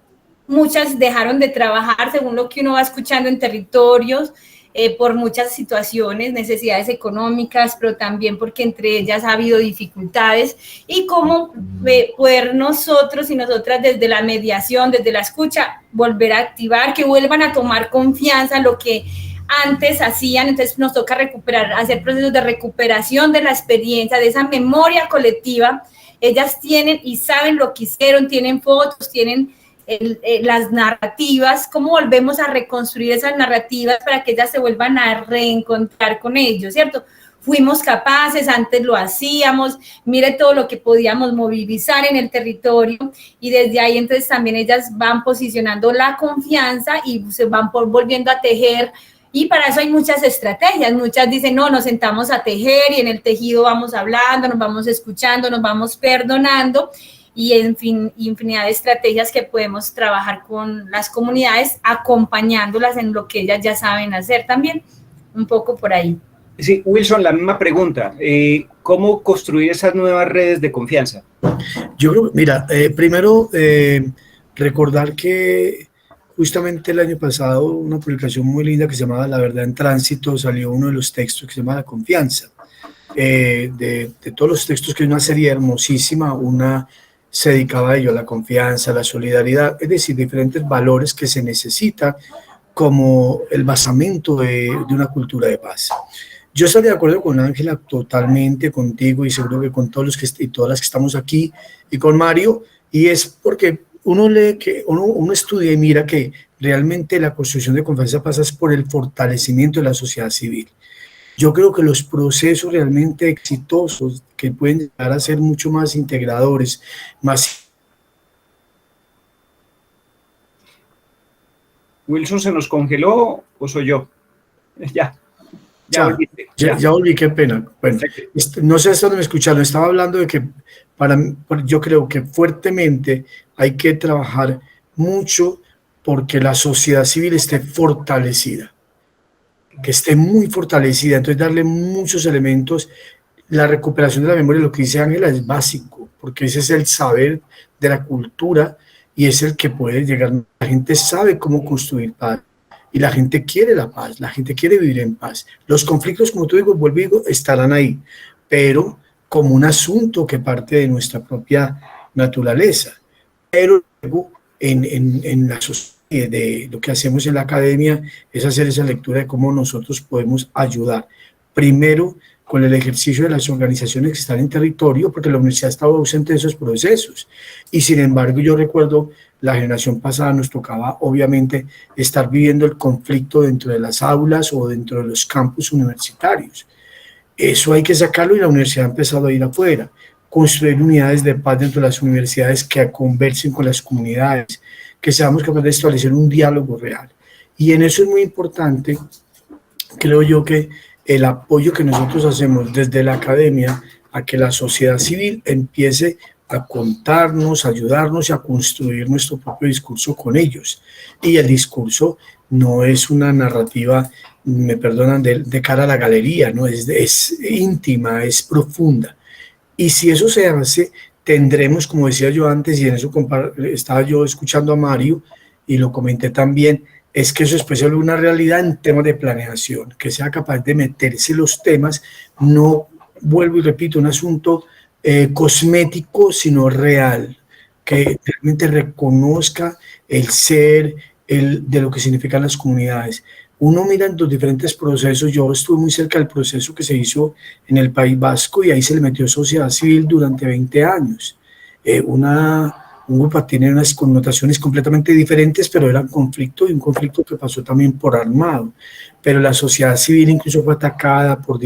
muchas dejaron de trabajar según lo que uno va escuchando en territorios. por muchas situaciones, necesidades económicas, pero también porque entre ellas ha habido dificultades, y cómo poder nosotros y nosotras desde la mediación, desde la escucha, volver a activar, que vuelvan a tomar confianza en lo que antes hacían. Entonces nos toca recuperar, hacer procesos de recuperación de la experiencia, de esa memoria colectiva. Ellas tienen y saben lo que hicieron, tienen fotos, tienen las narrativas. ¿Cómo volvemos a reconstruir esas narrativas para que ellas se vuelvan a reencontrar con ellos, cierto? Fuimos capaces, antes lo hacíamos, mire todo lo que podíamos movilizar en el territorio, y desde ahí entonces también ellas van posicionando la confianza y se van volviendo a tejer. Y para eso hay muchas estrategias. Muchas dicen, no, nos sentamos a tejer y en el tejido vamos hablando, nos vamos escuchando, nos vamos perdonando, y en fin, infinidad de estrategias que podemos trabajar con las comunidades, acompañándolas en lo que ellas ya saben hacer también, un poco por ahí.
Sí, Wilson, la misma pregunta. ¿Cómo construir esas nuevas redes de confianza?
Yo creo, mira, primero recordar que justamente el año pasado una publicación muy linda que se llamaba La Verdad en Tránsito, salió uno de los textos que se llama La Confianza. De todos los textos, que es una serie hermosísima, una se dedicaba a ello, a la confianza, a la solidaridad, es decir, diferentes valores que se necesitan como el basamento de una cultura de paz. Yo estoy de acuerdo con Ángela totalmente, contigo, y seguro que con todos los que y todas las que estamos aquí, y con Mario, y es porque uno lee, que uno estudia y mira que realmente la construcción de confianza pasa por el fortalecimiento de la sociedad civil. Yo creo que los procesos realmente exitosos, que pueden llegar a ser mucho más integradores, más...
¿Wilson se nos congeló o soy yo? Ya volviste.
Ya volví, qué pena. Bueno, no sé hasta dónde me escucharon. Estaba hablando de que yo creo que fuertemente hay que trabajar mucho porque la sociedad civil esté fortalecida, que esté muy fortalecida, entonces darle muchos elementos. La recuperación de la memoria, lo que dice Ángela, es básico, porque ese es el saber de la cultura y es el que puede llegar. La gente sabe cómo construir paz y la gente quiere la paz, la gente quiere vivir en paz. Los conflictos, como tú vuelvo y digo, estarán ahí, pero como un asunto que parte de nuestra propia naturaleza. Pero luego en la sociedad, de lo que hacemos en la academia, es hacer esa lectura de cómo nosotros podemos ayudar. Primero, con el ejercicio de las organizaciones que están en territorio, porque la universidad estaba ausente de esos procesos. Y sin embargo, yo recuerdo, la generación pasada nos tocaba, obviamente, estar viviendo el conflicto dentro de las aulas o dentro de los campus universitarios. Eso hay que sacarlo y la universidad ha empezado a ir afuera. Construir unidades de paz dentro de las universidades que conversen con las comunidades, que seamos capaces de establecer un diálogo real. Y en eso es muy importante, creo yo, que el apoyo que nosotros hacemos desde la academia a que la sociedad civil empiece a contarnos, a ayudarnos y a construir nuestro propio discurso con ellos. Y el discurso no es una narrativa, me perdonan, de cara a la galería, ¿no? Es íntima, es profunda. Y si eso se hace, tendremos, como decía yo antes, y en eso estaba yo escuchando a Mario, y lo comenté también, es que eso es una realidad en temas de planeación, que sea capaz de meterse los temas, no, vuelvo y repito, un asunto cosmético, sino real, que realmente reconozca el ser de lo que significan las comunidades. Uno mira en los diferentes procesos, yo estuve muy cerca del proceso que se hizo en el País Vasco y ahí se le metió sociedad civil durante 20 años. Un grupo tiene unas connotaciones completamente diferentes, pero era un conflicto, y un conflicto que pasó también por armado. Pero la sociedad civil incluso fue atacada por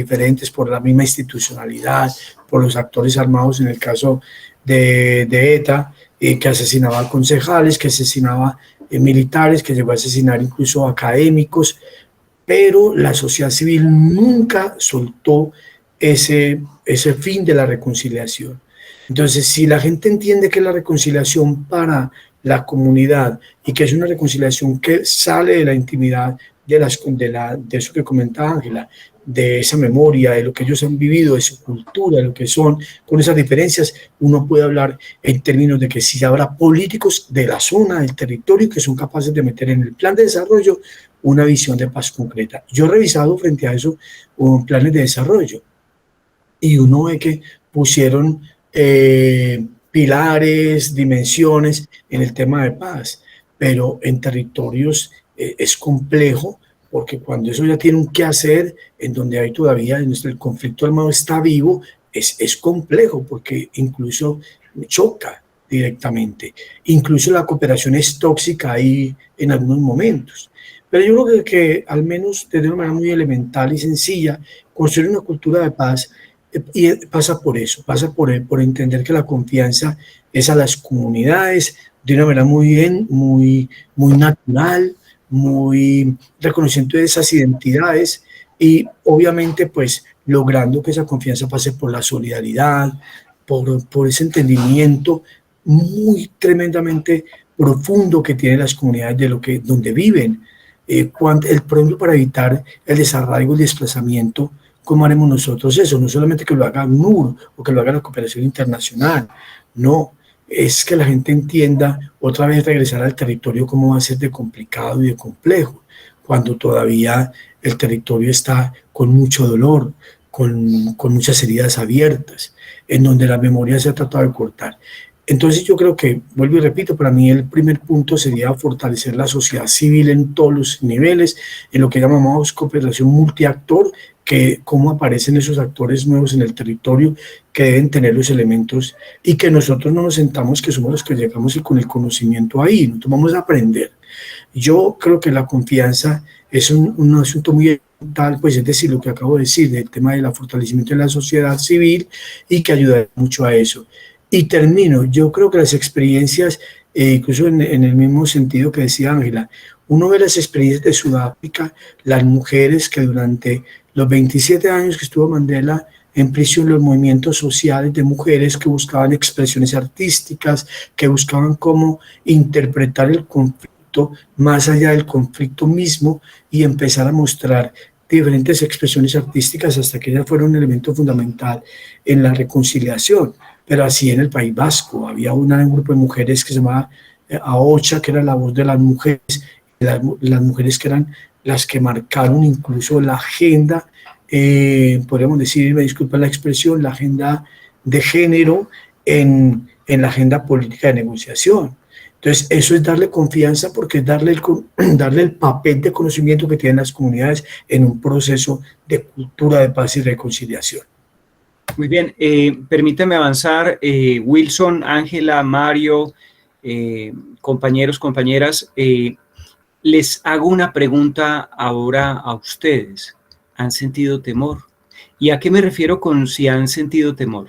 la misma institucionalidad, por los actores armados, en el caso de ETA, que asesinaba a concejales, que asesinaba militares, que llegó a asesinar incluso académicos, pero la sociedad civil nunca soltó ese fin de la reconciliación. Entonces, si la gente entiende que la reconciliación para la comunidad y que es una reconciliación que sale de la intimidad, de eso que comentaba Ángela, de esa memoria, de lo que ellos han vivido, de su cultura, de lo que son, con esas diferencias, uno puede hablar en términos de que si habrá políticos de la zona, del territorio, que son capaces de meter en el plan de desarrollo una visión de paz concreta. Yo he revisado frente a eso planes de desarrollo y uno ve que pusieron pilares, dimensiones en el tema de paz, pero en territorios es complejo, porque cuando eso ya tiene un qué hacer, en donde hay todavía el conflicto armado está vivo, es complejo, porque incluso choca directamente. Incluso la cooperación es tóxica ahí en algunos momentos. Pero yo creo que al menos de una manera muy elemental y sencilla, construir una cultura de paz y pasa por eso, pasa por entender que la confianza es a las comunidades de una manera muy natural, muy reconociendo de esas identidades y obviamente pues logrando que esa confianza pase por la solidaridad, por ese entendimiento muy tremendamente profundo que tienen las comunidades de donde viven. Por ejemplo, para evitar el desarraigo, el desplazamiento, ¿cómo haremos nosotros eso? No solamente que lo haga NUR o que lo haga la cooperación internacional, no, es que la gente entienda otra vez regresar al territorio cómo va a ser de complicado y de complejo, cuando todavía el territorio está con mucho dolor, con muchas heridas abiertas, en donde la memoria se ha tratado de cortar. Entonces yo creo que, vuelvo y repito, para mí el primer punto sería fortalecer la sociedad civil en todos los niveles, en lo que llamamos cooperación multiactor, que cómo aparecen esos actores nuevos en el territorio que deben tener los elementos y que nosotros no nos sentamos que somos los que llegamos y con el conocimiento ahí, nosotros vamos a aprender. Yo creo que la confianza es un asunto muy elemental, pues es decir, lo que acabo de decir, del tema del fortalecimiento de la sociedad civil y que ayuda mucho a eso. Y termino, yo creo que las experiencias, incluso en el mismo sentido que decía Ángela, uno ve las experiencias de Sudáfrica, las mujeres que durante los 27 años que estuvo Mandela en prisión, los movimientos sociales de mujeres que buscaban expresiones artísticas, que buscaban cómo interpretar el conflicto más allá del conflicto mismo y empezar a mostrar diferentes expresiones artísticas hasta que ellas fueron un elemento fundamental en la reconciliación. Pero así en el País Vasco había un grupo de mujeres que se llamaba AOCHA, que era la voz de las mujeres, las mujeres que eran las que marcaron incluso la agenda, podríamos decir, me disculpa la expresión, la agenda de género en la agenda política de negociación. Entonces, eso es darle confianza porque es darle el papel de conocimiento que tienen las comunidades en un proceso de cultura de paz y reconciliación.
Muy bien, permítame avanzar. Wilson, Ángela, Mario, compañeros, compañeras, les hago una pregunta ahora a ustedes. ¿Han sentido temor? ¿Y a qué me refiero con si han sentido temor?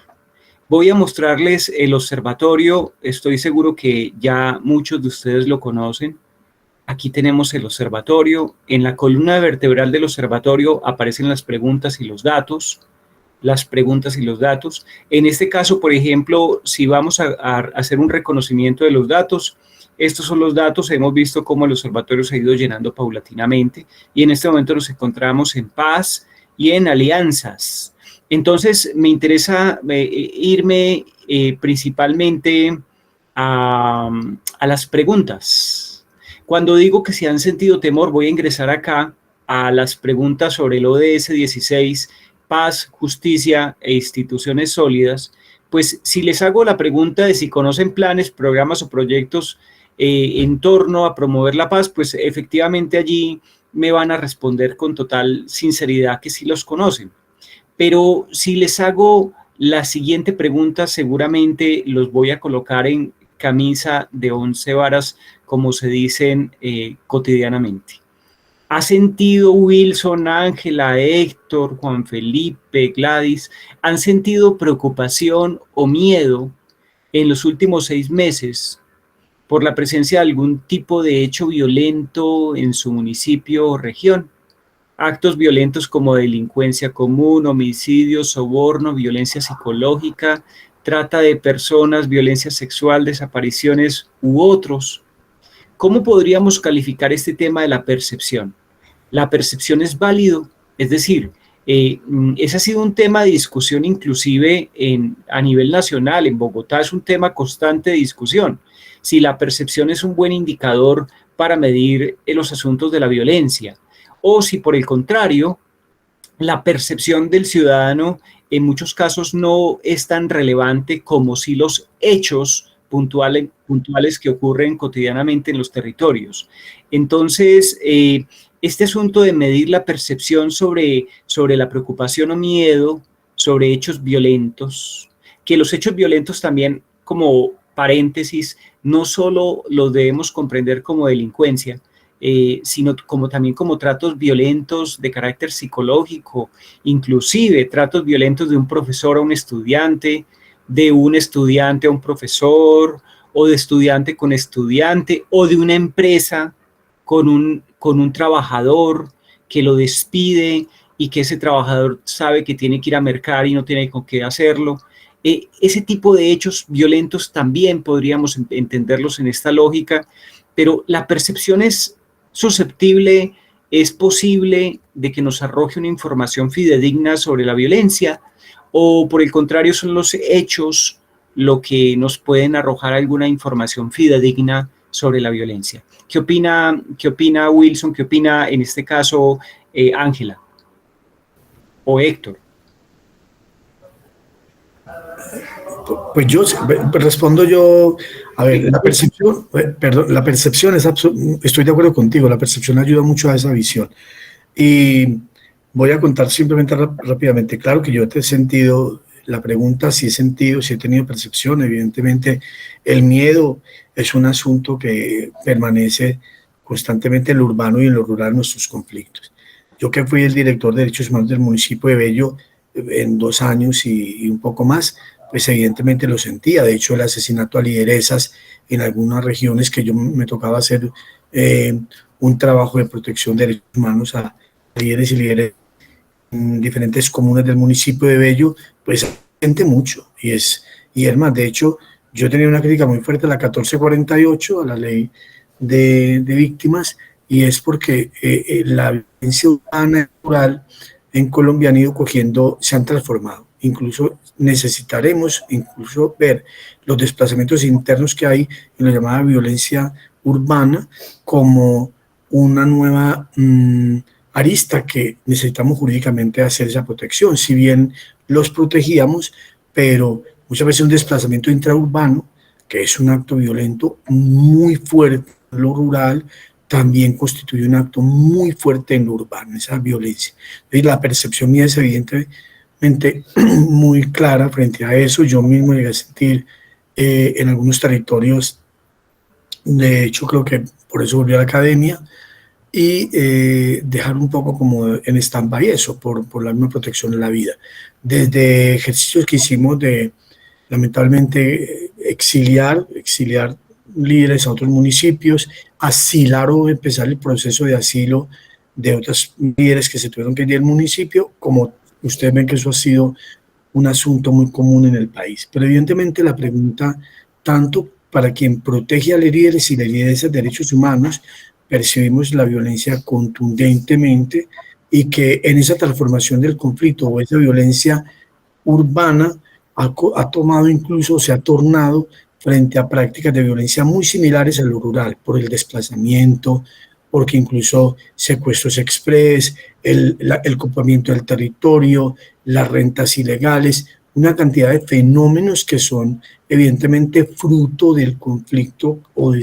Voy a mostrarles el observatorio. Estoy seguro que ya muchos de ustedes lo conocen. Aquí tenemos el observatorio. En la columna vertebral del observatorio aparecen las preguntas y los datos. Las preguntas y los datos. En este caso, por ejemplo, si vamos a hacer un reconocimiento de los datos, estos son los datos. Hemos visto cómo el observatorio se ha ido llenando paulatinamente y en este momento nos encontramos en paz y en alianzas. Entonces, me interesa irme principalmente a las preguntas. Cuando digo que si han sentido temor, voy a ingresar acá a las preguntas sobre el ODS 16, paz, justicia e instituciones sólidas. Pues si les hago la pregunta de si conocen planes, programas o proyectos en torno a promover la paz, pues efectivamente allí me van a responder con total sinceridad que sí los conocen. Pero si les hago la siguiente pregunta, seguramente los voy a colocar en camisa de 11 varas, como se dicen cotidianamente. ¿Ha sentido Wilson, Ángela, Héctor, Juan Felipe, Gladys, han sentido preocupación o miedo en los últimos 6 meses por la presencia de algún tipo de hecho violento en su municipio o región? Actos violentos como delincuencia común, homicidio, soborno, violencia psicológica, trata de personas, violencia sexual, desapariciones u otros. ¿Cómo podríamos calificar este tema de la percepción? la percepción es válido, es decir, ese ha sido un tema de discusión inclusive a nivel nacional. En Bogotá es un tema constante de discusión, si la percepción es un buen indicador para medir los asuntos de la violencia, o si por el contrario, la percepción del ciudadano en muchos casos no es tan relevante como si los hechos puntuales que ocurren cotidianamente en los territorios. Entonces, este asunto de medir la percepción sobre la preocupación o miedo sobre hechos violentos, que los hechos violentos también, como paréntesis, no solo los debemos comprender como delincuencia, sino también como tratos violentos de carácter psicológico, inclusive tratos violentos de un profesor a un estudiante, de un estudiante a un profesor, o de estudiante con estudiante, o de una empresa con un trabajador que lo despide y que ese trabajador sabe que tiene que ir a mercar y no tiene con qué hacerlo. Ese tipo de hechos violentos también podríamos entenderlos en esta lógica, pero la percepción es susceptible, es posible de que nos arroje una información fidedigna sobre la violencia, o por el contrario son los hechos lo que nos pueden arrojar alguna información fidedigna sobre la violencia. ¿Qué opina Wilson? ¿Qué opina en este caso Ángela o Héctor?
Pues yo respondo yo, a ver, la percepción, perdón, la percepción es estoy de acuerdo contigo, la percepción ayuda mucho a esa visión. Y voy a contar simplemente rápidamente, claro que yo he sentido la pregunta, si he sentido, si he tenido percepción, evidentemente el miedo es un asunto que permanece constantemente en lo urbano y en lo rural en nuestros conflictos. Yo que fui el director de Derechos Humanos del municipio de Bello en 2 años y un poco más, pues evidentemente lo sentía. De hecho, el asesinato a lideresas en algunas regiones que yo me tocaba hacer un trabajo de protección de derechos humanos a líderes y líderes en diferentes comunas del municipio de Bello, pues se siente mucho. Y es más, de hecho, yo tenía una crítica muy fuerte a la 1448, a la ley de víctimas, y es porque la violencia urbana y rural en Colombia han ido cogiendo, se han transformado. Incluso necesitaremos ver los desplazamientos internos que hay en la llamada violencia urbana como una nueva arista que necesitamos jurídicamente hacer esa protección. Si bien los protegíamos, pero muchas veces un desplazamiento intraurbano, que es un acto violento muy fuerte en lo rural, también constituye un acto muy fuerte en lo urbano, esa violencia. Entonces, la percepción mía es evidentemente muy clara frente a eso. Yo mismo llegué a sentir en algunos territorios, de hecho creo que por eso volví a la academia, y dejar un poco como en stand-by eso, por la misma protección de la vida. Desde ejercicios que hicimos de, lamentablemente, exiliar líderes a otros municipios, asilar o empezar el proceso de asilo de otros líderes que se tuvieron que ir del municipio, como ustedes ven que eso ha sido un asunto muy común en el país. Pero evidentemente la pregunta, tanto para quien protege a líderes y lideresas de derechos humanos, percibimos la violencia contundentemente y que en esa transformación del conflicto o esa violencia urbana ha tomado incluso, se ha tornado frente a prácticas de violencia muy similares a lo rural, por el desplazamiento, porque incluso secuestros express, el copamiento del territorio, las rentas ilegales, una cantidad de fenómenos que son evidentemente fruto del conflicto o de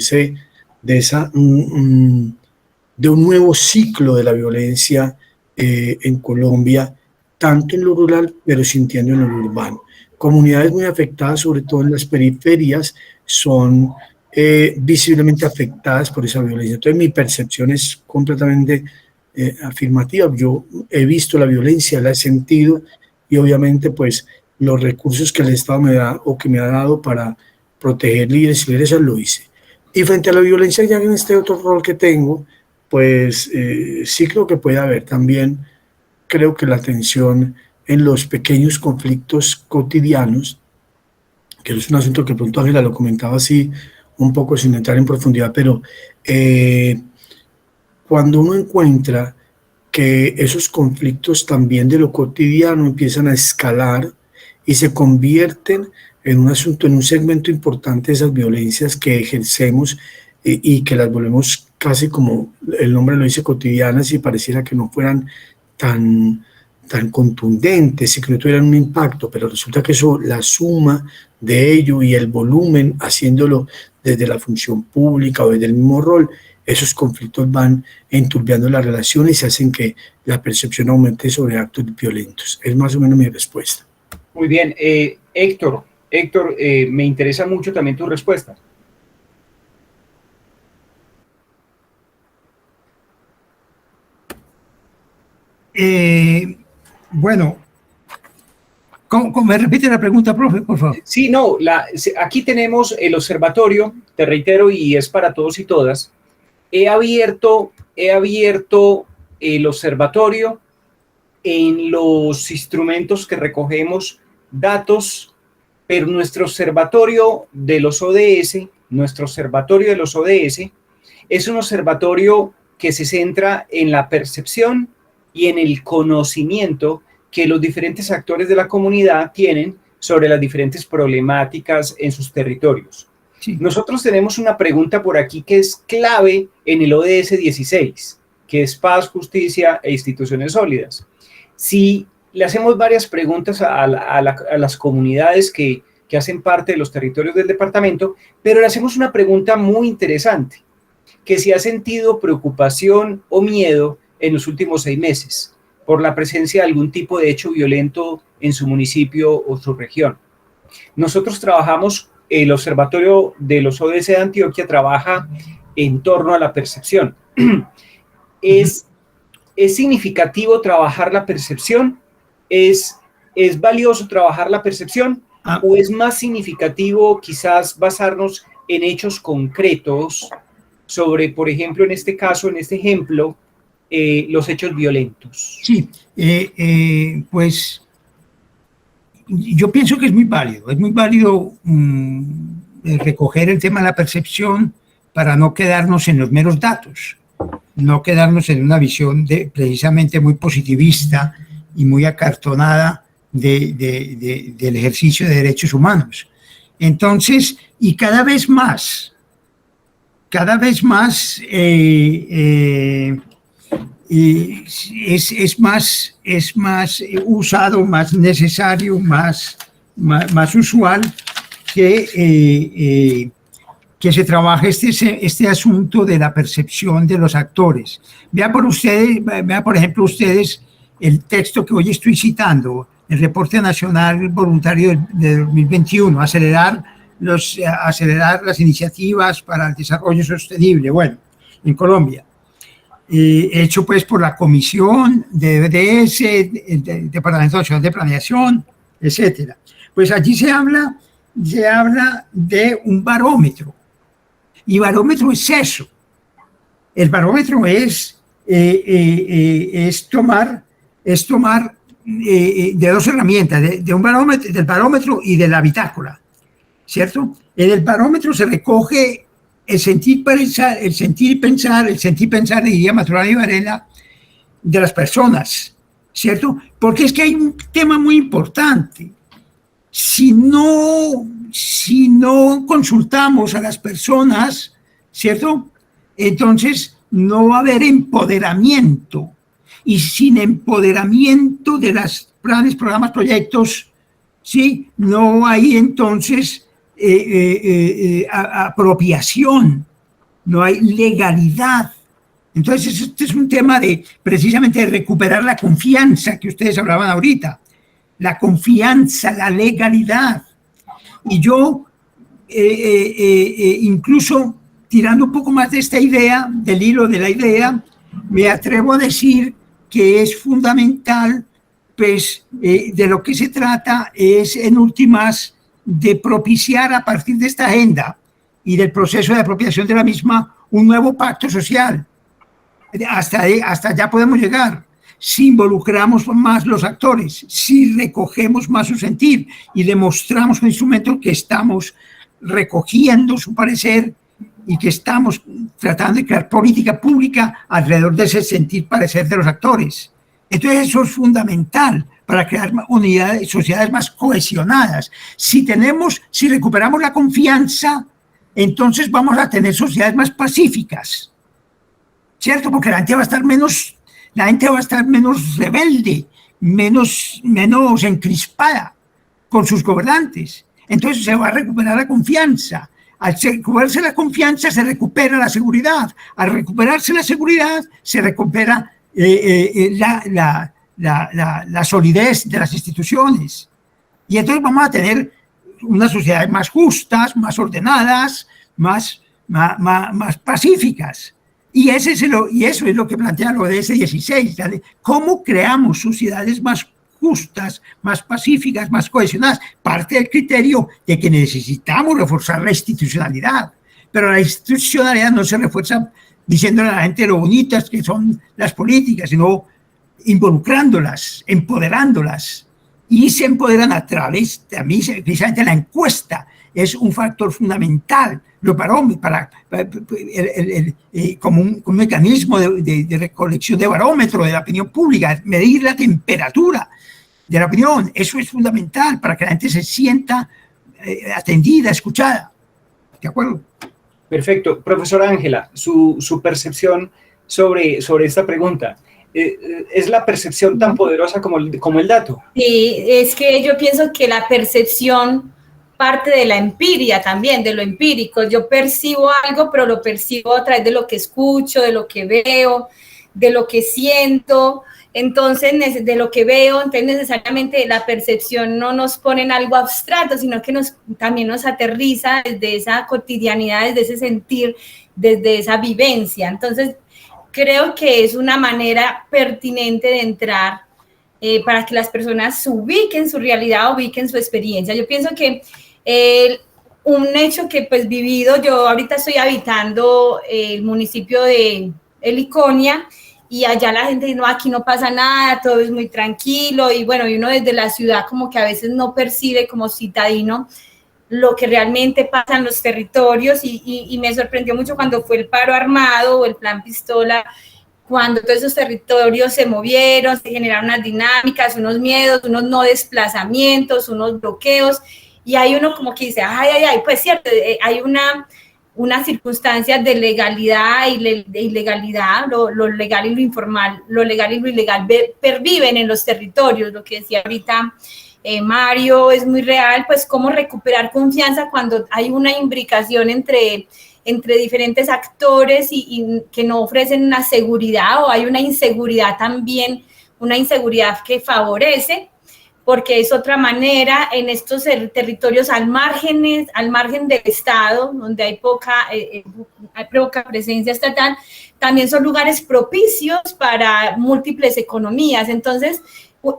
un nuevo ciclo de la violencia en Colombia, tanto en lo rural, pero sintiendo en lo urbano. Comunidades muy afectadas, sobre todo en las periferias, son visiblemente afectadas por esa violencia. Entonces mi percepción es completamente afirmativa. Yo he visto la violencia, la he sentido, y obviamente pues los recursos que el Estado me da o que me ha dado para proteger líderes y lideresas lo hice. Y frente a la violencia, ya en este otro rol que tengo, pues sí creo que puede haber también, creo que la atención en los pequeños conflictos cotidianos, que es un asunto que pronto Ángela lo comentaba así un poco sin entrar en profundidad, pero cuando uno encuentra que esos conflictos también de lo cotidiano empiezan a escalar y se convierten en un asunto, en un segmento importante de esas violencias que ejercemos y que las volvemos casi, como el nombre lo dice, cotidianas, y pareciera que no fueran tan contundentes y que no tuvieran un impacto, pero resulta que eso, la suma de ello y el volumen, haciéndolo desde la función pública o desde el mismo rol, esos conflictos van enturbiando las relaciones y hacen que la percepción aumente sobre actos violentos. Es más o menos mi respuesta.
Muy bien. Héctor, me interesa mucho también tu respuesta.
Bueno, ¿cómo me repite la pregunta, profe, por favor?
Sí, no, aquí tenemos el observatorio, te reitero, y es para todos y todas. He abierto el observatorio en los instrumentos que recogemos datos, pero nuestro observatorio de los ODS es un observatorio que se centra en la percepción y en el conocimiento que los diferentes actores de la comunidad tienen sobre las diferentes problemáticas en sus territorios. Sí. Nosotros tenemos una pregunta por aquí que es clave en el ODS 16, que es paz, justicia e instituciones sólidas. Si le hacemos varias preguntas a las comunidades que hacen parte de los territorios del departamento, pero le hacemos una pregunta muy interesante, que si ha sentido preocupación o miedo en los últimos 6 meses por la presencia de algún tipo de hecho violento en su municipio o su región. Nosotros trabajamos, el Observatorio de los ODS de Antioquia trabaja en torno a la percepción. ¿Es significativo trabajar la percepción? ¿Es valioso trabajar la percepción? ¿O es más significativo quizás basarnos en hechos concretos sobre, por ejemplo, en este caso, en este ejemplo, los hechos violentos?
Sí, pues yo pienso que es muy válido recoger el tema de la percepción para no quedarnos en los meros datos, no quedarnos en una visión precisamente muy positivista y muy acartonada del ejercicio de derechos humanos. Entonces, y cada vez más es más usado, más necesario, más usual que se trabaje este asunto de la percepción de los actores. Vean por ejemplo ustedes el texto que hoy estoy citando, el Reporte Nacional Voluntario de 2021, acelerar las iniciativas para el desarrollo sostenible, bueno, en Colombia. Hecho pues por la Comisión de ODS, el Departamento Nacional de Planeación, etcétera. Pues allí se habla de un barómetro. Y barómetro es eso. El barómetro es tomar de 2 herramientas, del barómetro y de la bitácora, ¿cierto? En el barómetro se recoge el sentir y pensar, diría Maturana y Varela, de las personas, ¿cierto? Porque es que hay un tema muy importante. Si no consultamos a las personas, ¿cierto? Entonces no va a haber empoderamiento. Y sin empoderamiento de los planes, programas, proyectos, ¿sí? No hay entonces apropiación, no hay legalidad. Entonces, este es un tema precisamente de recuperar la confianza que ustedes hablaban ahorita, la confianza, la legalidad. Y yo, incluso tirando un poco más de esta idea, del hilo de la idea, me atrevo a decir que es fundamental, pues, de lo que se trata es, en últimas, de propiciar a partir de esta agenda y del proceso de apropiación de la misma un nuevo pacto social. Hasta allá podemos llegar si involucramos más los actores, si recogemos más su sentir y demostramos con instrumentos que estamos recogiendo su parecer y que estamos tratando de crear política pública alrededor de ese sentir parecer de los actores. Entonces eso es fundamental para crear unidades, sociedades más cohesionadas. Si recuperamos la confianza, entonces vamos a tener sociedades más pacíficas, ¿cierto? Porque la gente va a estar menos rebelde, menos encrispada con sus gobernantes. Entonces se va a recuperar la confianza. Al recuperarse la confianza se recupera la seguridad. Al recuperarse la seguridad se recupera la solidez de las instituciones. Y entonces vamos a tener unas sociedades más justas, más ordenadas, más pacíficas. Y eso es lo que plantea la ODS 16. ¿Cómo creamos sociedades más justas, más pacíficas, más cohesionadas? Parte del criterio de que necesitamos reforzar la institucionalidad, pero la institucionalidad no se refuerza diciéndole a la gente lo bonitas que son las políticas, sino involucrándolas, empoderándolas, y se empoderan a través, precisamente la encuesta es un factor fundamental, como un mecanismo de recolección de barómetro de la opinión pública, medir la temperatura de la opinión. Eso es fundamental para que la gente se sienta atendida, escuchada. ¿De acuerdo?
Perfecto. Profesora Ángela, su percepción sobre esta pregunta. ¿Es la percepción tan poderosa como el dato?
Sí, es que yo pienso que la percepción parte de la empiria también, de lo empírico. Yo percibo algo, pero lo percibo a través de lo que escucho, de lo que veo, de lo que siento. Entonces, de lo que veo, entonces necesariamente la percepción no nos pone en algo abstracto, sino que también nos aterriza desde esa cotidianidad, desde ese sentir, desde esa vivencia. Entonces, creo que es una manera pertinente de entrar para que las personas se ubiquen su realidad, ubiquen su experiencia. Yo pienso que un hecho que pues vivido, yo ahorita estoy habitando el municipio de Heliconia, y allá la gente dice, no, aquí no pasa nada, todo es muy tranquilo, y bueno, y uno desde la ciudad como que a veces no percibe como citadino lo que realmente pasa en los territorios, y me sorprendió mucho cuando fue el paro armado o el plan pistola, cuando todos esos territorios se movieron, se generaron unas dinámicas, unos miedos, unos no desplazamientos, unos bloqueos, y hay uno como que dice, ay, pues cierto, hay una circunstancia de legalidad y de ilegalidad, lo legal y lo informal, lo legal y lo ilegal perviven en los territorios, lo que decía ahorita Mario es muy real, pues cómo recuperar confianza cuando hay una imbricación entre diferentes actores y que no ofrecen una seguridad, o hay una inseguridad también, una inseguridad que favorece, porque es otra manera en estos territorios al margen del Estado, donde hay poca presencia estatal, también son lugares propicios para múltiples economías. Entonces,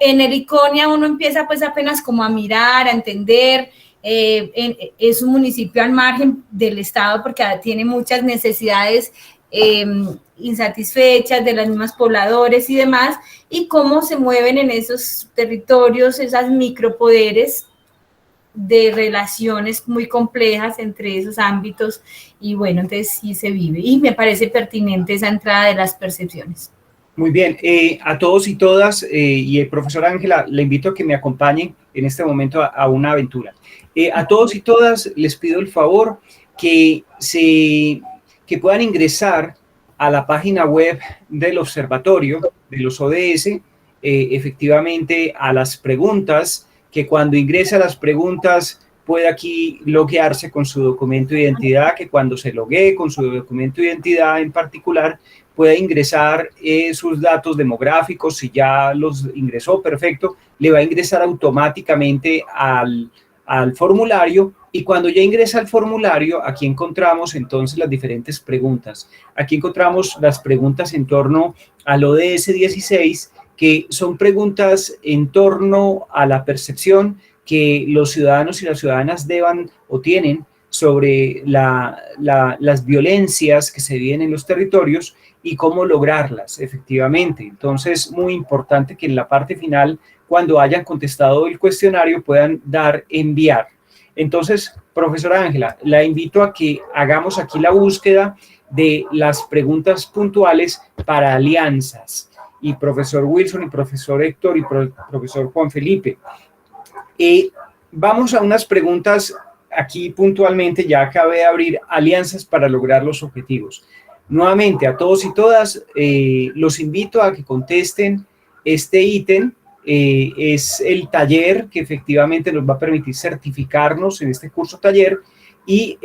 en Heliconia uno empieza pues apenas como a mirar, a entender, es un municipio al margen del Estado porque tiene muchas necesidades insatisfechas de las mismas pobladores y demás, y cómo se mueven en esos territorios esas micropoderes de relaciones muy complejas entre esos ámbitos, y bueno, entonces sí se vive, y me parece pertinente esa entrada de las percepciones.
Muy bien, a todos y todas, y el profesor Ángela, le invito a que me acompañen en este momento a una aventura. A todos y todas les pido el favor que puedan ingresar a la página web del observatorio de los ODS, efectivamente a las preguntas, que cuando ingrese a las preguntas pueda aquí loguearse con su documento de identidad, que cuando se loguee con su documento de identidad en particular pueda ingresar sus datos demográficos. Si ya los ingresó, perfecto, le va a ingresar automáticamente al formulario, y cuando ya ingresa al formulario, aquí encontramos entonces las diferentes preguntas. Aquí encontramos las preguntas en torno al ODS 16, que son preguntas en torno a la percepción que los ciudadanos y las ciudadanas deban o tienen sobre las violencias que se viven en los territorios y cómo lograrlas efectivamente. Entonces, muy importante que en la parte final, cuando hayan contestado el cuestionario, puedan dar enviar. Entonces, profesora Ángela, la invito a que hagamos aquí la búsqueda de las preguntas puntuales para alianzas. Y profesor Wilson, y profesor Héctor, y profesor Juan Felipe. Vamos a unas preguntas aquí puntualmente, ya acabé de abrir alianzas para lograr los objetivos. Nuevamente, a todos y todas, los invito a que contesten este ítem. Es el taller que efectivamente nos va a permitir certificarnos en este curso taller y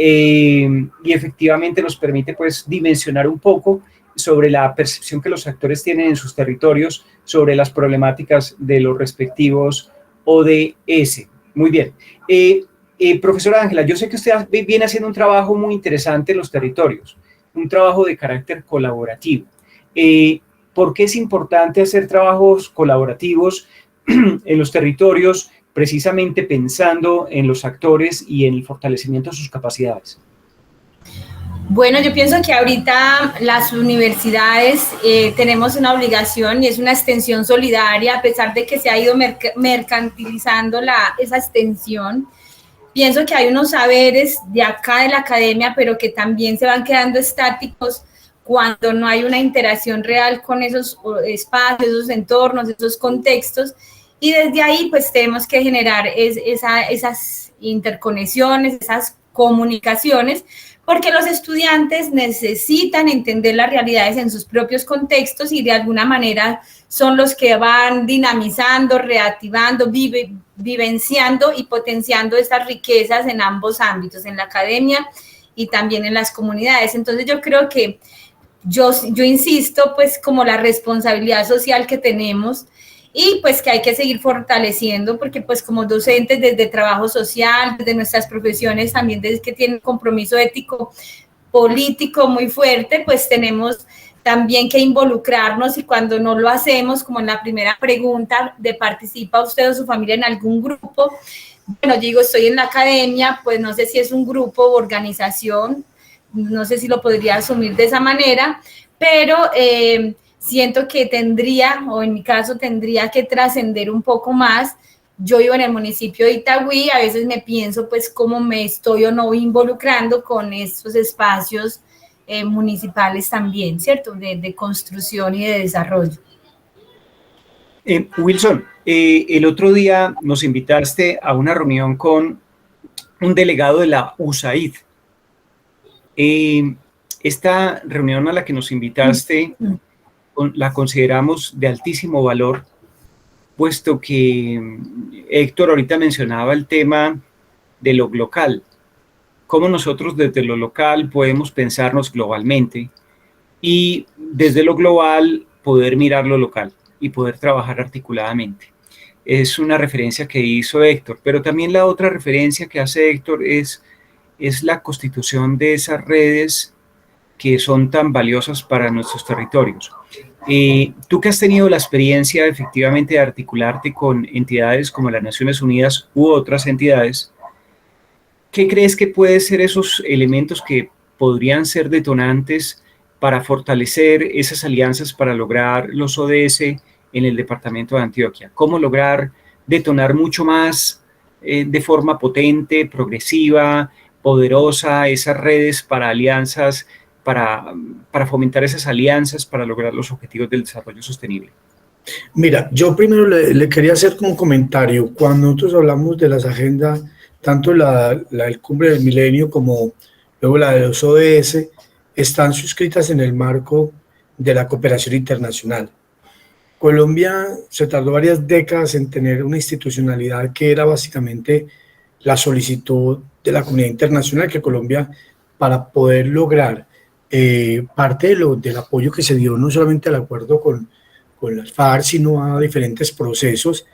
efectivamente nos permite pues dimensionar un poco sobre la percepción que los actores tienen en sus territorios sobre las problemáticas de los respectivos ODS. Muy bien. Profesora Ángela, yo sé que usted viene haciendo un trabajo muy interesante en los territorios, un trabajo de carácter colaborativo. ¿Por qué es importante hacer trabajos colaborativos en los territorios, precisamente pensando en los actores y en el fortalecimiento de sus capacidades?
Bueno, yo pienso que ahorita las universidades tenemos una obligación y es una extensión solidaria, a pesar de que se ha ido mercantilizando esa extensión. Pienso que hay unos saberes de acá de la academia, pero que también se van quedando estáticos cuando no hay una interacción real con esos espacios, esos entornos, esos contextos. Y desde ahí, pues, tenemos que generar esas interconexiones, esas comunicaciones, porque los estudiantes necesitan entender las realidades en sus propios contextos y de alguna manera son los que van dinamizando, reactivando, vivenciando y potenciando estas riquezas en ambos ámbitos, en la academia y también en las comunidades. Entonces yo creo que yo insisto, pues, como la responsabilidad social que tenemos y pues que hay que seguir fortaleciendo, porque pues como docentes desde trabajo social, desde nuestras profesiones también, desde que tienen un compromiso ético, político muy fuerte, pues tenemos también que involucrarnos y cuando no lo hacemos, como en la primera pregunta, de participa usted o su familia en algún grupo. Bueno, digo, estoy en la academia, pues no sé si es un grupo o organización, no sé si lo podría asumir de esa manera, pero siento que tendría, o en mi caso tendría que trascender un poco más. Yo vivo en el municipio de Itagüí, a veces me pienso pues cómo me estoy o no involucrando con estos espacios municipales también, ¿cierto? De construcción y de desarrollo.
Wilson, el otro día nos invitaste a una reunión con un delegado de la USAID. Esta reunión a la que nos invitaste la consideramos de altísimo valor, puesto que Héctor ahorita mencionaba el tema de lo local, cómo nosotros desde lo local podemos pensarnos globalmente y desde lo global poder mirar lo local y poder trabajar articuladamente. Es una referencia que hizo Héctor, pero también la otra referencia que hace Héctor es la constitución de esas redes que son tan valiosas para nuestros territorios. Tú que has tenido la experiencia efectivamente de articularte con entidades como las Naciones Unidas u otras entidades, ¿qué crees que pueden ser esos elementos que podrían ser detonantes para fortalecer esas alianzas para lograr los ODS en el departamento de Antioquia? ¿Cómo lograr detonar mucho más de forma potente, progresiva, poderosa esas redes para alianzas, para fomentar esas alianzas para lograr los objetivos del desarrollo sostenible?
Mira, yo primero le quería hacer como un comentario. Cuando nosotros hablamos de las agendas, tanto la del Cumbre del Milenio como luego la de los ODS, están suscritas en el marco de la cooperación internacional. Colombia se tardó varias décadas en tener una institucionalidad que era básicamente la solicitud de la comunidad internacional, que Colombia, para poder lograr parte del apoyo que se dio no solamente al acuerdo con las FARC, sino a diferentes procesos,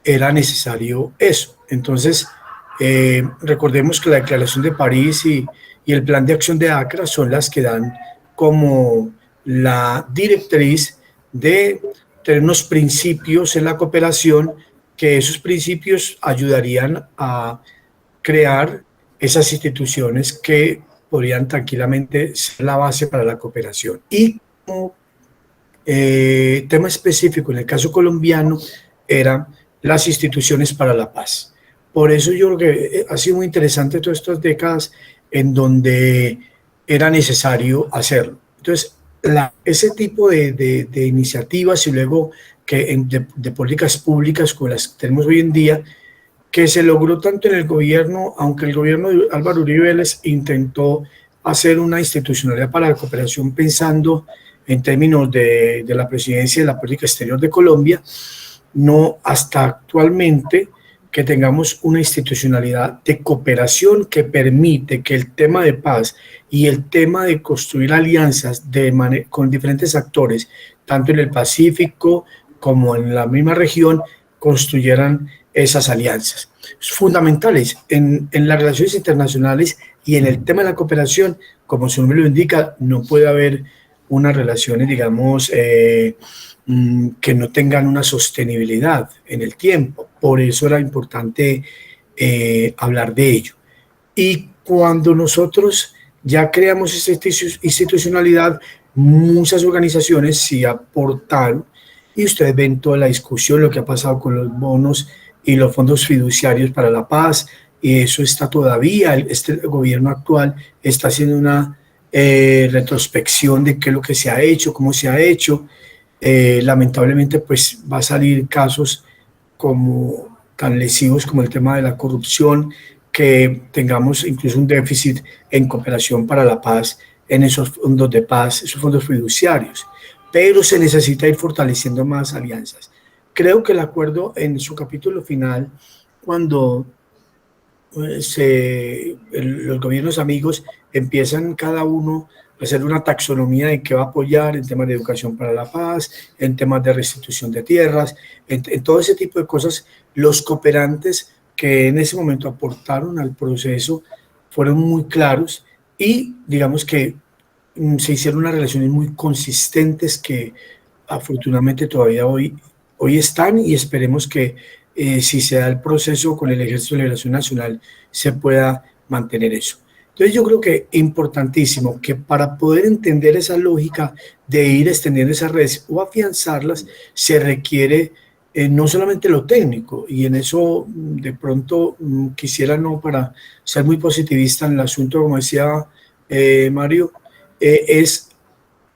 era necesario eso. Entonces, recordemos que la Declaración de París y el Plan de Acción de Accra son las que dan como la directriz de tener unos principios en la cooperación, que esos principios ayudarían a crear esas instituciones que podrían tranquilamente ser la base para la cooperación. Y como tema específico en el caso colombiano eran las instituciones para la paz, Por eso yo creo que ha sido muy interesante todas estas décadas en donde era necesario hacerlo. Entonces, ese tipo de iniciativas y luego de políticas públicas como las que tenemos hoy en día, que se logró tanto en el gobierno, aunque el gobierno de Álvaro Uribe Vélez intentó hacer una institucionalidad para la cooperación pensando en términos de la presidencia de la política exterior de Colombia, no hasta actualmente que tengamos una institucionalidad de cooperación que permite que el tema de paz y el tema de construir alianzas con diferentes actores, tanto en el Pacífico como en la misma región, construyeran esas alianzas. Fundamentales en las relaciones internacionales y en el tema de la cooperación, como su nombre lo indica, no puede haber unas relaciones, digamos, que no tengan una sostenibilidad en el tiempo. Por eso era importante hablar de ello. Y cuando nosotros ya creamos esa institucionalidad, muchas organizaciones sí aportaron, y ustedes ven toda la discusión, lo que ha pasado con los bonos y los fondos fiduciarios para la paz, y eso está todavía, este gobierno actual está haciendo una retrospección de qué es lo que se ha hecho, cómo se ha hecho. Lamentablemente pues va a salir casos como tan lesivos como el tema de la corrupción, que tengamos incluso un déficit en cooperación para la paz en esos fondos de paz, esos fondos fiduciarios, pero se necesita ir fortaleciendo más alianzas. Creo que el acuerdo en su capítulo final, cuando los gobiernos amigos empiezan cada uno a hacer una taxonomía de qué va a apoyar en temas de educación para la paz, en temas de restitución de tierras, en todo ese tipo de cosas, los cooperantes que en ese momento aportaron al proceso fueron muy claros y digamos que se hicieron unas relaciones muy consistentes que afortunadamente todavía hoy están, y esperemos que si se da el proceso con el Ejército de Liberación Nacional se pueda mantener eso. Entonces yo creo que es importantísimo que para poder entender esa lógica de ir extendiendo esas redes o afianzarlas, se requiere no solamente lo técnico, y en eso de pronto quisiera, no para ser muy positivista en el asunto, como decía Mario, es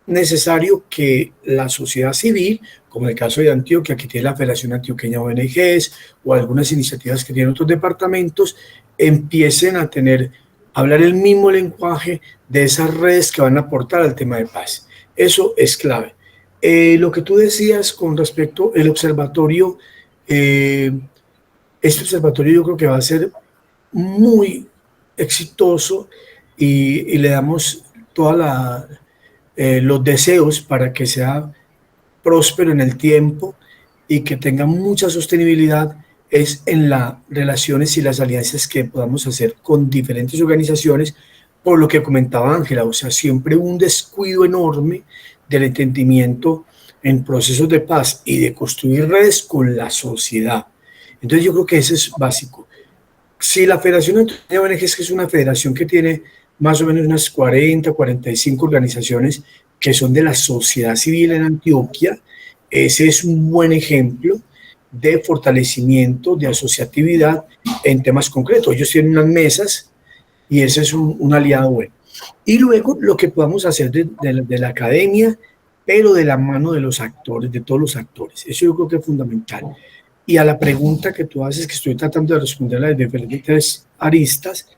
necesario que la sociedad civil, como en el caso de Antioquia, que tiene la Federación Antioqueña de ONGs o algunas iniciativas que tienen otros departamentos, empiecen a hablar el mismo lenguaje de esas redes que van a aportar al tema de paz. Eso es clave. Lo que tú decías con respecto al observatorio, este observatorio yo creo que va a ser muy exitoso y le damos todos los deseos para que sea próspero en el tiempo y que tenga mucha sostenibilidad, es en las relaciones y las alianzas que podamos hacer con diferentes organizaciones, por lo que comentaba Ángela, o sea, siempre un descuido enorme del entendimiento en procesos de paz y de construir redes con la sociedad. Entonces yo creo que eso es básico. Si la Federación Antioqueña de ONGs, que es una federación que tiene más o menos unas 40, 45 organizaciones que son de la sociedad civil en Antioquia, ese es un buen ejemplo de fortalecimiento, de asociatividad en temas concretos. Ellos tienen unas mesas y ese es un aliado bueno. Y luego lo que podamos hacer de la academia, pero de la mano de los actores, de todos los actores. Eso yo creo que es fundamental. Y a la pregunta que tú haces, que estoy tratando de responderla desde diferentes aristas,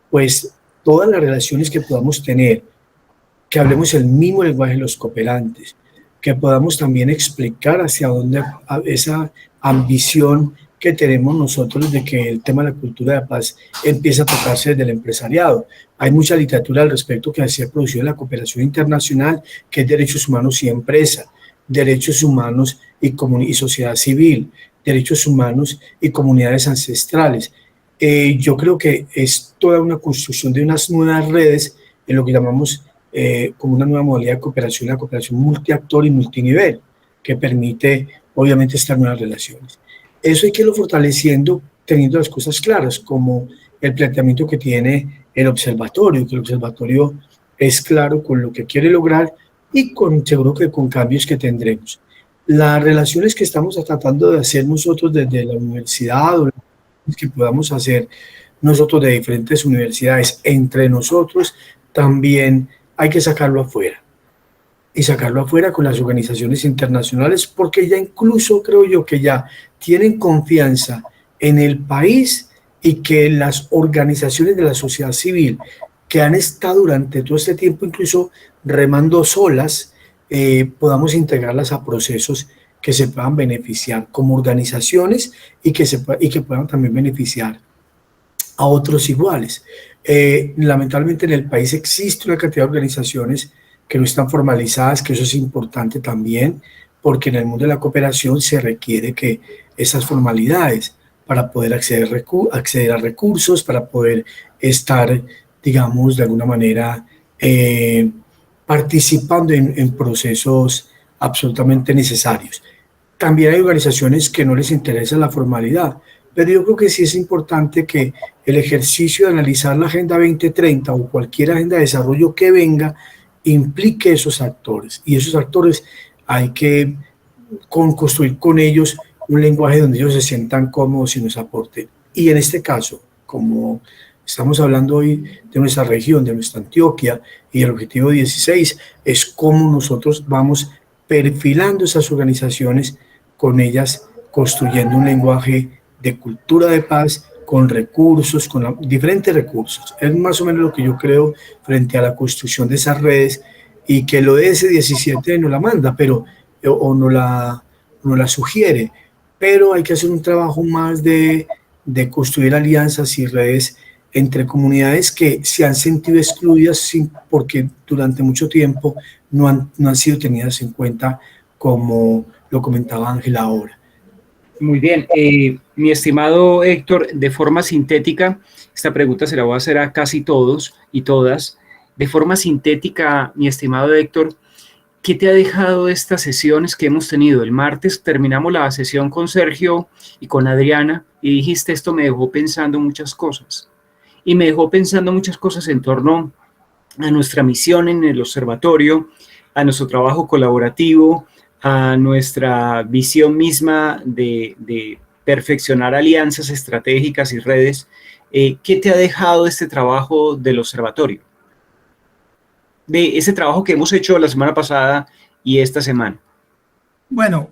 pues todas las relaciones que podamos tener, que hablemos el mismo lenguaje de los cooperantes, que podamos también explicar hacia dónde esa ambición que tenemos nosotros de que el tema de la cultura de paz empieza a tocarse desde el empresariado. Hay mucha literatura al respecto que se ha producido en la cooperación internacional, que es derechos humanos y empresa, derechos humanos y sociedad civil, derechos humanos y comunidades ancestrales. Yo creo que es toda una construcción de unas nuevas redes en lo que llamamos como una nueva modalidad de cooperación, la cooperación multiactor y multinivel, que permite obviamente estas nuevas relaciones. Eso hay que irlo fortaleciendo teniendo las cosas claras, como el planteamiento que tiene el observatorio, que el observatorio es claro con lo que quiere lograr y seguro que con cambios que tendremos. Las relaciones que estamos tratando de hacer nosotros desde la universidad que podamos hacer nosotros de diferentes universidades, entre nosotros, también hay que sacarlo afuera. Y sacarlo afuera con las organizaciones internacionales, porque ya incluso creo yo que ya tienen confianza en el país y que las organizaciones de la sociedad civil que han estado durante todo este tiempo incluso remando solas, podamos integrarlas a procesos que se puedan beneficiar como organizaciones y que puedan también beneficiar a otros iguales. Lamentablemente en el país existe una cantidad de organizaciones que no están formalizadas, que eso es importante también, porque en el mundo de la cooperación se requiere que esas formalidades para poder acceder a recursos, para poder estar, digamos, de alguna manera participando en procesos absolutamente necesarios. También hay organizaciones que no les interesa la formalidad, pero yo creo que sí es importante que el ejercicio de analizar la Agenda 2030 o cualquier agenda de desarrollo que venga implique esos actores, y esos actores hay que construir con ellos un lenguaje donde ellos se sientan cómodos y nos aporten. Y en este caso, como estamos hablando hoy de nuestra región, de nuestra Antioquia, y el objetivo 16 es cómo nosotros vamos perfilando esas organizaciones, con ellas construyendo un lenguaje de cultura de paz, con recursos, con diferentes recursos. Es más o menos lo que yo creo frente a la construcción de esas redes, y que el ODS 17 no la manda, pero, o no la sugiere, pero hay que hacer un trabajo más de construir alianzas y redes entre comunidades que se han sentido excluidas porque durante mucho tiempo no han sido tenidas en cuenta, como lo comentaba Ángela ahora.
Muy bien. Mi estimado Héctor, de forma sintética, esta pregunta se la voy a hacer a casi todos y todas. De forma sintética, mi estimado Héctor, ¿qué te ha dejado estas sesiones que hemos tenido? El martes terminamos la sesión con Sergio y con Adriana y dijiste, esto me dejó pensando muchas cosas. Y me dejó pensando muchas cosas en torno a nuestra misión en el observatorio, a nuestro trabajo colaborativo, a nuestra visión misma de perfeccionar alianzas estratégicas y redes. ¿Qué te ha dejado este trabajo del observatorio? De ese trabajo que hemos hecho la semana pasada y esta semana.
Bueno,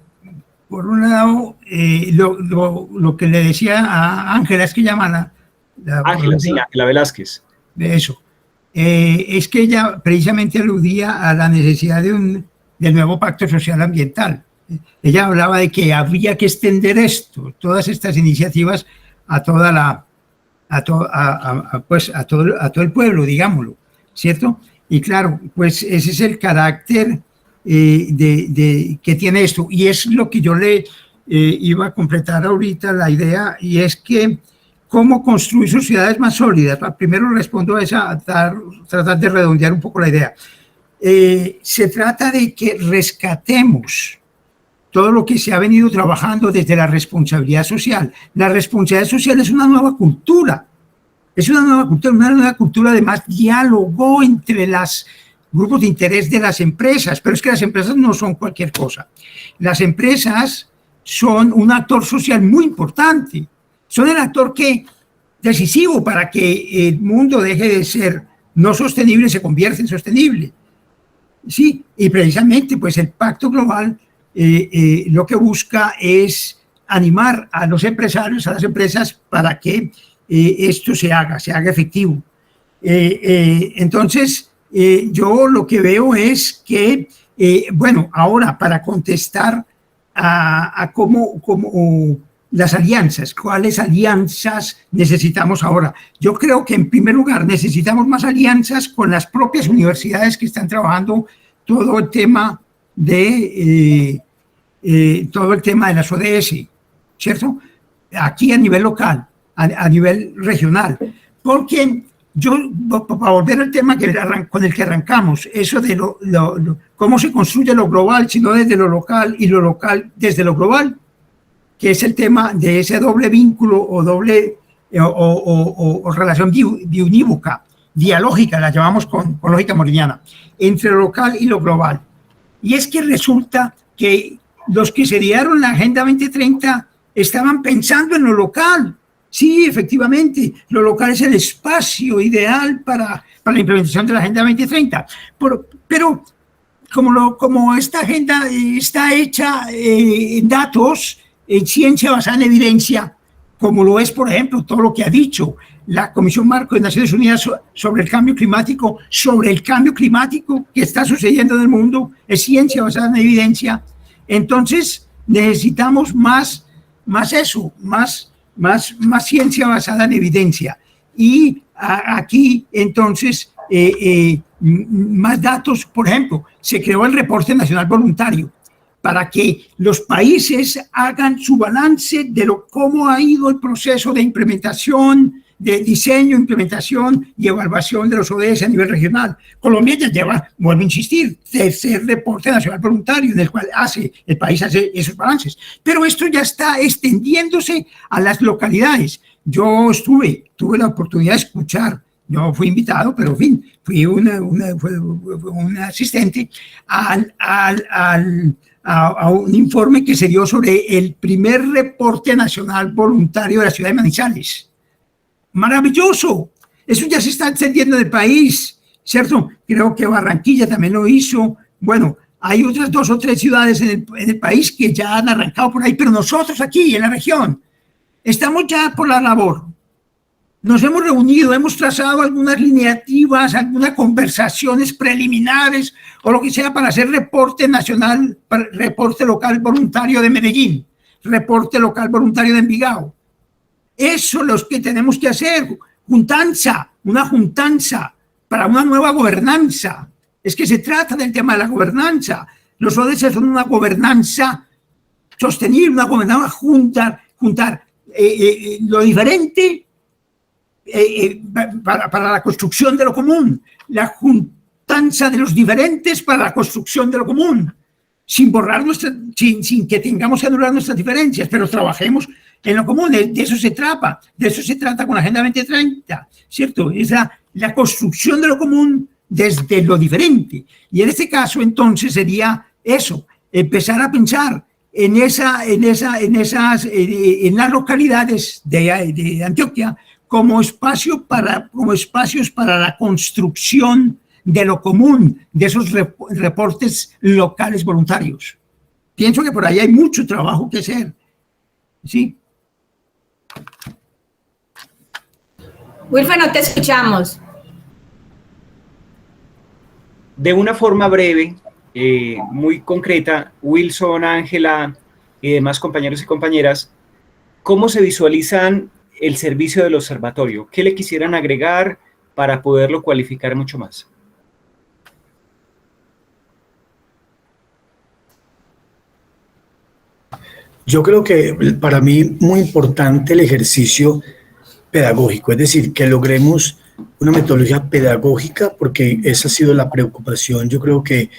por un lado, lo que le decía a Ángela, es que llama
Ángela, sí, Ángela Velázquez.
De eso. Es que ella precisamente aludía a la necesidad del nuevo Pacto Social Ambiental. Ella hablaba de que habría que extender todas estas iniciativas a todo el pueblo, digámoslo, ¿cierto? Y claro, pues ese es el carácter que tiene esto. Y es lo que yo le iba a completar ahorita la idea, y es que cómo construir sociedades más sólidas. Primero respondo a esa, tratar de redondear un poco la idea. Se trata de que rescatemos todo lo que se ha venido trabajando desde la responsabilidad social. La responsabilidad social es una nueva cultura. Es una nueva cultura de más diálogo entre los grupos de interés de las empresas, pero es que las empresas no son cualquier cosa. Las empresas son un actor social muy importante, son el actor decisivo para que el mundo deje de ser no sostenible y se convierta en sostenible. Sí, y precisamente pues el Pacto Global lo que busca es animar a los empresarios, a las empresas, para que esto se haga efectivo. Entonces, yo lo que veo es que, bueno, ahora para contestar a cómo las alianzas, ¿cuáles alianzas necesitamos ahora? Yo creo que en primer lugar necesitamos más alianzas con las propias universidades que están trabajando todo el tema de las ODS, ¿cierto? Aquí a nivel local, a nivel regional, porque para volver al tema con el que arrancamos, eso de cómo se construye lo global, sino desde lo local, y lo local desde lo global, que es el tema de ese doble vínculo o relación biunívoca, dialógica, la llamamos con lógica moriniana, entre lo local y lo global. Y es que resulta que los que se dieron la Agenda 2030 estaban pensando en lo local, Sí, efectivamente, lo local es el espacio ideal para la implementación de la Agenda 2030. Pero como esta agenda está hecha en datos, en ciencia basada en evidencia, como lo es, por ejemplo, todo lo que ha dicho la Comisión Marco de Naciones Unidas sobre el cambio climático que está sucediendo en el mundo, es ciencia basada en evidencia. Entonces necesitamos más ciencia basada en evidencia. Y aquí, entonces, más datos. Por ejemplo, se creó el Reporte Nacional Voluntario para que los países hagan su balance de cómo ha ido el proceso de implementación, de diseño, implementación y evaluación de los ODS a nivel regional. Colombia ya lleva, vuelvo a insistir, tercer reporte nacional voluntario en el cual el país hace esos balances. Pero esto ya está extendiéndose a las localidades. Yo tuve la oportunidad de escuchar, yo fui invitado, pero en fin, fui un asistente a un informe que se dio sobre el primer reporte nacional voluntario de la ciudad de Manizales. Maravilloso, eso ya se está extendiendo en el país, ¿cierto? Creo que Barranquilla también lo hizo. Bueno, hay otras 2 o 3 ciudades en el país que ya han arrancado por ahí, pero nosotros aquí en la región estamos ya por la labor. Nos hemos reunido, hemos trazado algunas lineativas, algunas conversaciones preliminares o lo que sea para hacer reporte nacional, reporte local voluntario de Medellín, reporte local voluntario de Envigado. Eso es lo que tenemos que hacer, una juntanza para una nueva gobernanza. Es que se trata del tema de la gobernanza. Los ODS son una gobernanza sostenible, una gobernanza juntar lo diferente para la construcción de lo común, la juntanza de los diferentes para la construcción de lo común, sin que tengamos que anular nuestras diferencias, pero trabajemos en lo común. De eso se trata con la Agenda 2030, ¿cierto? Es la construcción de lo común desde lo diferente. Y en este caso, entonces, sería eso, empezar a pensar en las localidades de Antioquia como espacios para la construcción de lo común, de esos reportes locales voluntarios. Pienso que por ahí hay mucho trabajo que hacer. ¿Sí?
Wilfer, no te escuchamos.
De una forma breve, muy concreta, Wilson, Ángela y demás compañeros y compañeras, ¿cómo se visualizan el servicio del observatorio? ¿Qué le quisieran agregar para poderlo cualificar mucho más?
Yo creo que para mí muy importante el ejercicio pedagógico, es decir, que logremos una metodología pedagógica, porque esa ha sido la preocupación, yo creo que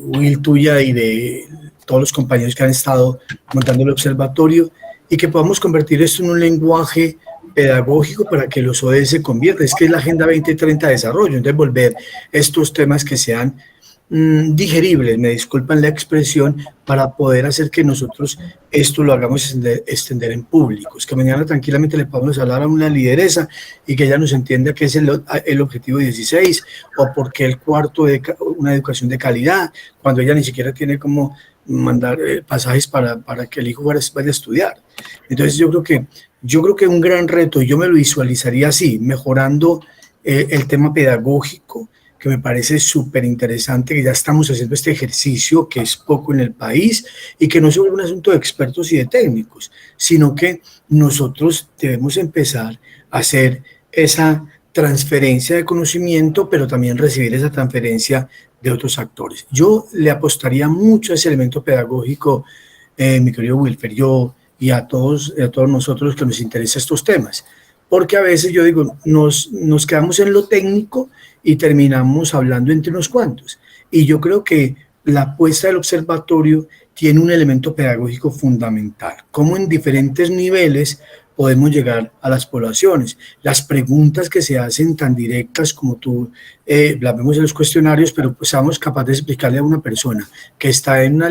Will, tuya y de todos los compañeros que han estado montando el observatorio, y que podamos convertir esto en un lenguaje pedagógico para que los ODS se conviertan. Es que es la Agenda 2030 de desarrollo, entonces volver estos temas que sean digeribles, me disculpan la expresión, para poder hacer que nosotros esto lo hagamos extender en públicos, que mañana tranquilamente le podamos hablar a una lideresa y que ella nos entienda qué es el objetivo 16 o por qué el cuarto de una educación de calidad, cuando ella ni siquiera tiene como mandar pasajes para que el hijo vaya a estudiar. Entonces yo creo que un gran reto, y yo me lo visualizaría así, mejorando el tema pedagógico, que me parece súper interesante, que ya estamos haciendo este ejercicio, que es poco en el país, y que no es un asunto de expertos y de técnicos, sino que nosotros debemos empezar a hacer esa transferencia de conocimiento, pero también recibir esa transferencia de otros actores. Yo le apostaría mucho a ese elemento pedagógico, mi querido Wilfer, yo y a todos nosotros que nos interesan estos temas, porque a veces yo digo, nos quedamos en lo técnico y terminamos hablando entre unos cuantos. Y yo creo que la apuesta del observatorio tiene un elemento pedagógico fundamental, como en diferentes niveles podemos llegar a las poblaciones. Las preguntas que se hacen tan directas como tú, las vemos en los cuestionarios, pero pues somos capaces de explicarle a una persona que está en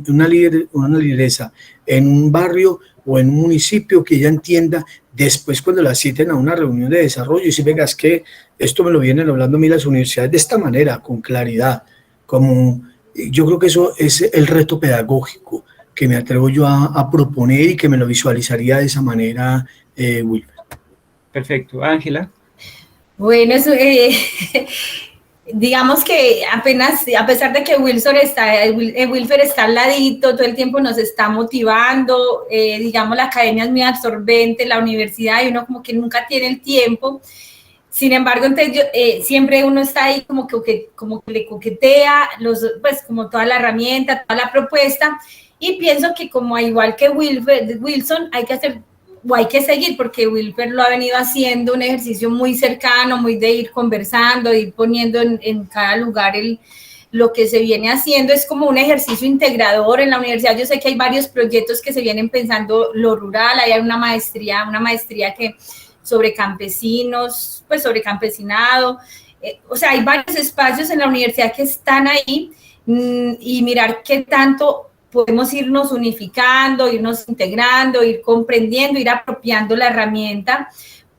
una lideresa, en un barrio o en un municipio, que ella entienda, después cuando la citen a una reunión de desarrollo, y si venga, es que esto me lo vienen hablando a mí las universidades de esta manera, con claridad, yo creo que eso es el reto pedagógico que me atrevo yo a proponer y que me lo visualizaría de esa manera, Wilfer.
Perfecto. Ángela.
Bueno, digamos que apenas, a pesar de que Wilfer está al ladito, todo el tiempo nos está motivando, digamos, la academia es muy absorbente, la universidad, y uno como que nunca tiene el tiempo. Sin embargo, entonces siempre uno está ahí como que le coquetea, pues como toda la herramienta, toda la propuesta, y pienso que como igual que Wilson, hay que hacer, o hay que seguir, porque Wilfer lo ha venido haciendo, un ejercicio muy cercano, muy de ir conversando, de ir poniendo en cada lugar lo que se viene haciendo. Es como un ejercicio integrador en la universidad. Yo sé que hay varios proyectos que se vienen pensando lo rural, hay una maestría que sobre campesinos, pues sobre campesinado, o sea, hay varios espacios en la universidad que están ahí, y mirar qué tanto podemos irnos unificando, irnos integrando, ir comprendiendo, ir apropiando la herramienta,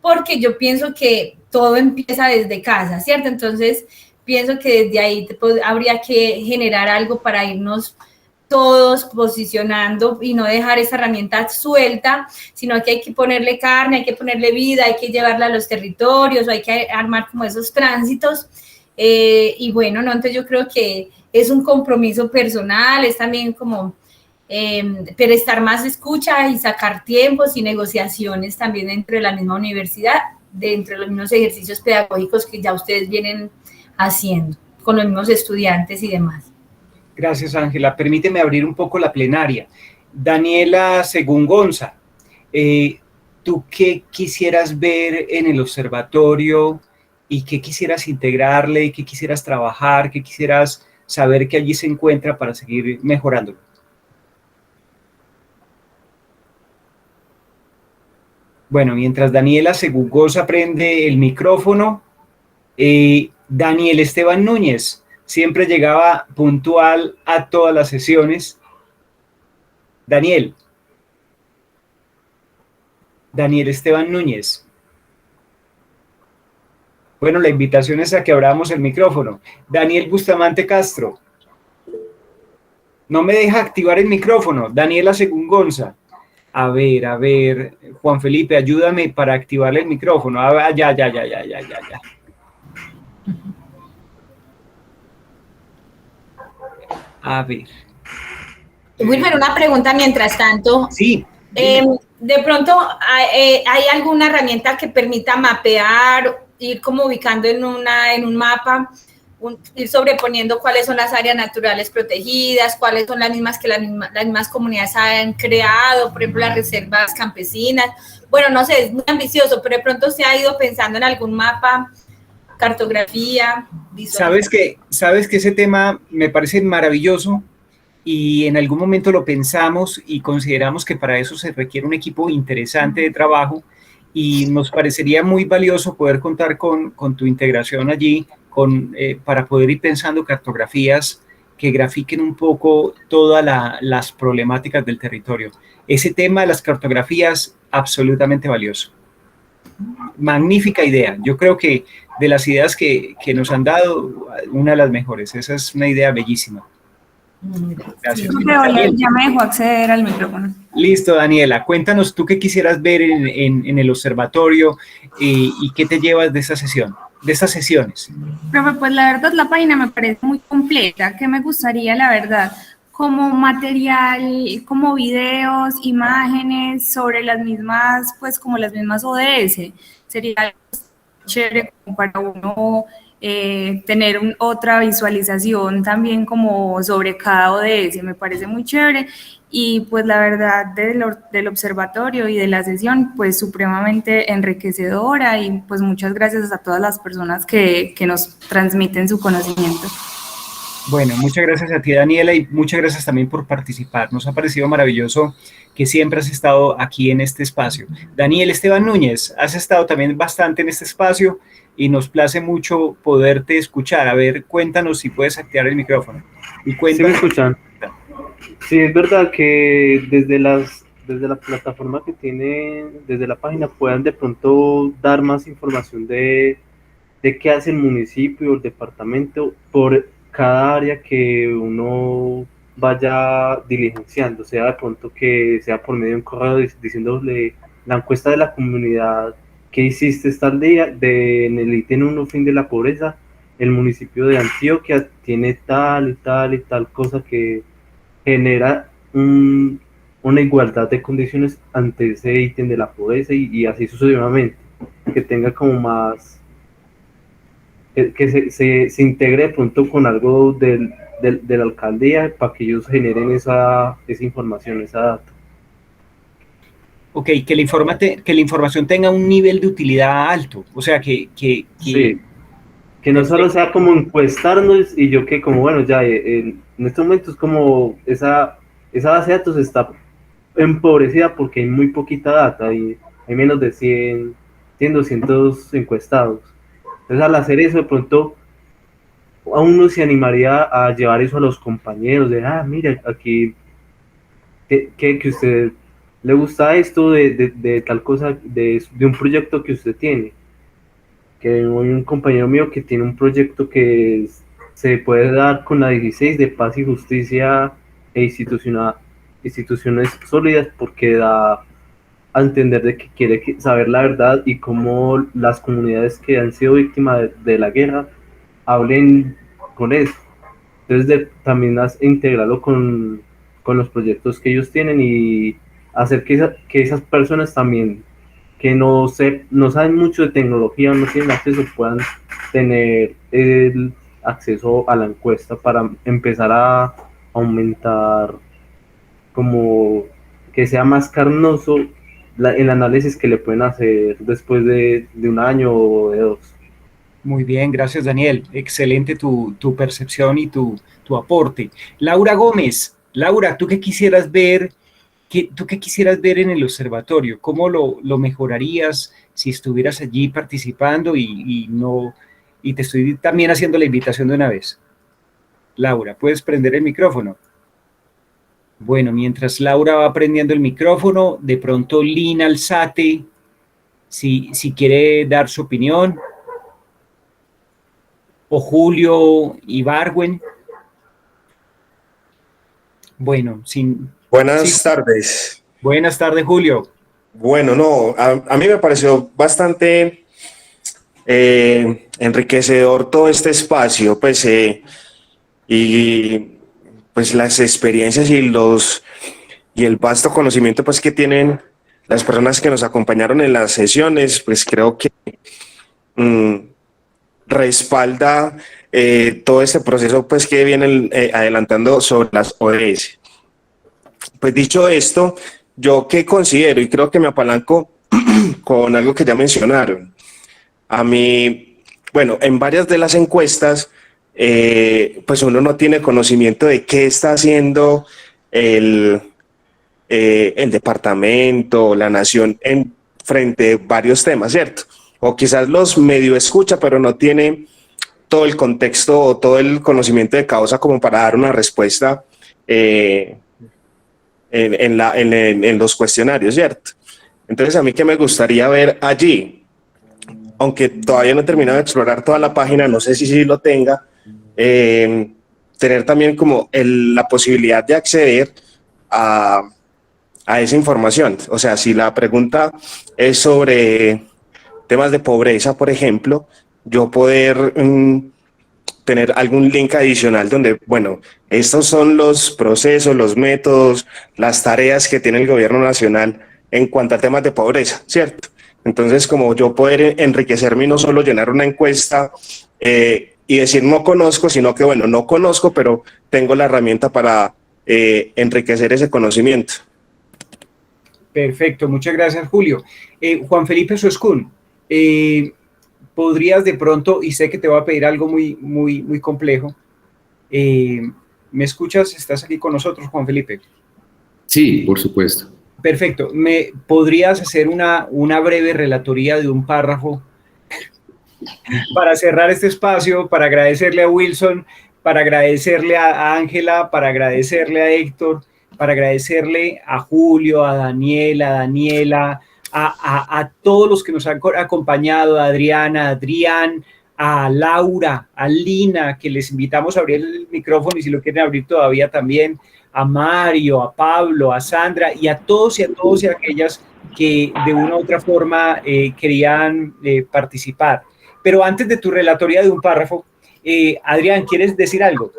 porque yo pienso que todo empieza desde casa, ¿cierto? Entonces, pienso que desde ahí habría que generar algo para irnos todos posicionando y no dejar esa herramienta suelta, sino que hay que ponerle carne, hay que ponerle vida, hay que llevarla a los territorios, hay que armar como esos tránsitos, y bueno, no, entonces yo creo que es un compromiso personal, es también como prestar más escucha y sacar tiempos y negociaciones también dentro de la misma universidad, dentro de los mismos ejercicios pedagógicos que ya ustedes vienen haciendo con los mismos estudiantes y demás.
Gracias, Ángela. Permíteme abrir un poco la plenaria. Daniela Segungonza, ¿tú qué quisieras ver en el observatorio y qué quisieras integrarle, qué quisieras trabajar, qué quisieras saber que allí se encuentra para seguir mejorándolo? Bueno, mientras Daniela Segungonza prende el micrófono, Daniel Esteban Núñez siempre llegaba puntual a todas las sesiones. Daniel Esteban Núñez. Bueno, la invitación es a que abramos el micrófono. Daniel Bustamante Castro. No me deja activar el micrófono. Daniela Segungonza. A ver, Juan Felipe, ayúdame para activarle el micrófono. Ya. A ver.
Wilfer, una pregunta mientras tanto.
Sí.
De pronto, ¿hay alguna herramienta que permita mapear, ir como ubicando en un mapa, ir sobreponiendo cuáles son las áreas naturales protegidas, cuáles son las mismas que las mismas comunidades han creado, por ejemplo, las reservas campesinas? Bueno, no sé, es muy ambicioso, pero de pronto se ha ido pensando en algún mapa, cartografía, visual.
Sabes que ese tema me parece maravilloso y en algún momento lo pensamos y consideramos que para eso se requiere un equipo interesante de trabajo, y nos parecería muy valioso poder contar con tu integración allí para poder ir pensando cartografías que grafiquen un poco todas las problemáticas del territorio. Ese tema de las cartografías, absolutamente valioso. Magnífica idea. Yo creo que de las ideas que nos han dado, una de las mejores. Esa es una idea bellísima. Gracias.
Ya me dejó acceder al micrófono.
Listo, Daniela. Cuéntanos tú qué quisieras ver en el observatorio y qué te llevas de esta sesión, de estas sesiones.
Profe, pues la verdad la página me parece muy completa, que me gustaría, la verdad, como material, como videos, imágenes sobre las mismas, pues como las mismas ODS. Sería algo chévere como para uno tener otra visualización también como sobre cada ODS. Me parece muy chévere, y pues la verdad del observatorio y de la sesión pues supremamente enriquecedora, y pues muchas gracias a todas las personas que nos transmiten su conocimiento.
Bueno, muchas gracias a ti, Daniela, y muchas gracias también por participar. Nos ha parecido maravilloso que siempre has estado aquí en este espacio. Daniel Esteban Núñez, has estado también bastante en este espacio y nos place mucho poderte escuchar. A ver, cuéntanos si puedes activar el micrófono. Y
¿Sí me
cuéntanos.
escuchan? Sí, es verdad que desde la plataforma que tienen, desde la página, puedan de pronto dar más información de qué hace el municipio, el departamento, por cada área que uno vaya diligenciando, sea de pronto que sea por medio de un correo diciéndole la encuesta de la comunidad que hiciste tal día, en el ítem 1, fin de la pobreza, el municipio de Antioquia tiene tal y tal y tal cosa que genera una igualdad de condiciones ante ese ítem de la pobreza y así sucesivamente, que tenga como más, que se integre de pronto con algo de la alcaldía para que ellos generen esa información, esa data.
Ok, que la información tenga un nivel de utilidad alto, o sea,
Sí, que no solo sea como encuestarnos y yo que como, bueno, ya en este momento es como esa base de datos está empobrecida porque hay muy poquita data y hay menos de 100, 200 encuestados. Entonces al hacer eso de pronto a uno se animaría a llevar eso a los compañeros, de, mira, aquí, que usted le gusta esto de tal cosa, de un proyecto que usted tiene. Que hay un compañero mío que tiene un proyecto que se puede dar con la 16 de paz y justicia e instituciones sólidas porque da a entender de que quiere saber la verdad y cómo las comunidades que han sido víctimas de la guerra hablen con eso. Entonces también integrarlo con los proyectos que ellos tienen y hacer que esas personas también que no saben mucho de tecnología o no tienen acceso puedan tener el acceso a la encuesta para empezar a aumentar, como que sea más carnoso el análisis que le pueden hacer después de un año o de 2.
Muy bien, gracias Daniel. Excelente tu percepción y tu aporte. Laura Gómez, Laura, ¿tú qué quisieras ver? ¿Tú qué quisieras ver en el observatorio? ¿Cómo lo mejorarías si estuvieras allí participando y te estoy también haciendo la invitación de una vez? Laura, ¿puedes prender el micrófono? Bueno, mientras Laura va prendiendo el micrófono, de pronto Lina Alzate, si quiere dar su opinión, o Julio Ibargüen. Bueno,
Buenas tardes.
Buenas tardes, Julio.
Bueno, no, a mí me pareció bastante enriquecedor todo este espacio, pues, y pues las experiencias y el vasto conocimiento pues que tienen las personas que nos acompañaron en las sesiones, pues creo que respalda todo este proceso pues que vienen adelantando sobre las ODS. Pues dicho esto, yo que considero y creo que me apalanco con algo que ya mencionaron. A mí, bueno, en varias de las encuestas, pues uno no tiene conocimiento de qué está haciendo el departamento, la nación en frente a varios temas, ¿cierto? O quizás los medio escucha, pero no tiene todo el contexto o todo el conocimiento de causa como para dar una respuesta en los cuestionarios, ¿cierto? Entonces, a mí que me gustaría ver allí, aunque todavía no he terminado de explorar toda la página, no sé si sí lo tenga, tener también como la posibilidad de acceder a esa información. O sea, si la pregunta es sobre temas de pobreza, por ejemplo, yo poder tener algún link adicional donde, bueno, estos son los procesos, los métodos, las tareas que tiene el gobierno nacional en cuanto a temas de pobreza, ¿cierto? Entonces, como yo poder enriquecerme y no solo llenar una encuesta y decir no conozco, sino que, bueno, no conozco, pero tengo la herramienta para enriquecer ese conocimiento.
Perfecto, muchas gracias, Julio. Juan Felipe Suescún, podrías de pronto, y sé que te voy a pedir algo muy complejo, ¿Me escuchas? ¿Estás aquí con nosotros, Juan Felipe?
Sí, por supuesto.
Perfecto. ¿Me podrías hacer una breve relatoría de un párrafo para cerrar este espacio, para agradecerle a Wilson, para agradecerle a Ángela, para agradecerle a Héctor, para agradecerle a Julio, a Daniela, a todos los que nos han acompañado, a Adriana, a Adrián, a Laura, a Lina, que les invitamos a abrir el micrófono y si lo quieren abrir todavía también, a Mario, a Pablo, a Sandra y a todos y aquellas que de una u otra forma querían participar. Pero antes de tu relatoría de un párrafo, Adrián, ¿quieres decir algo?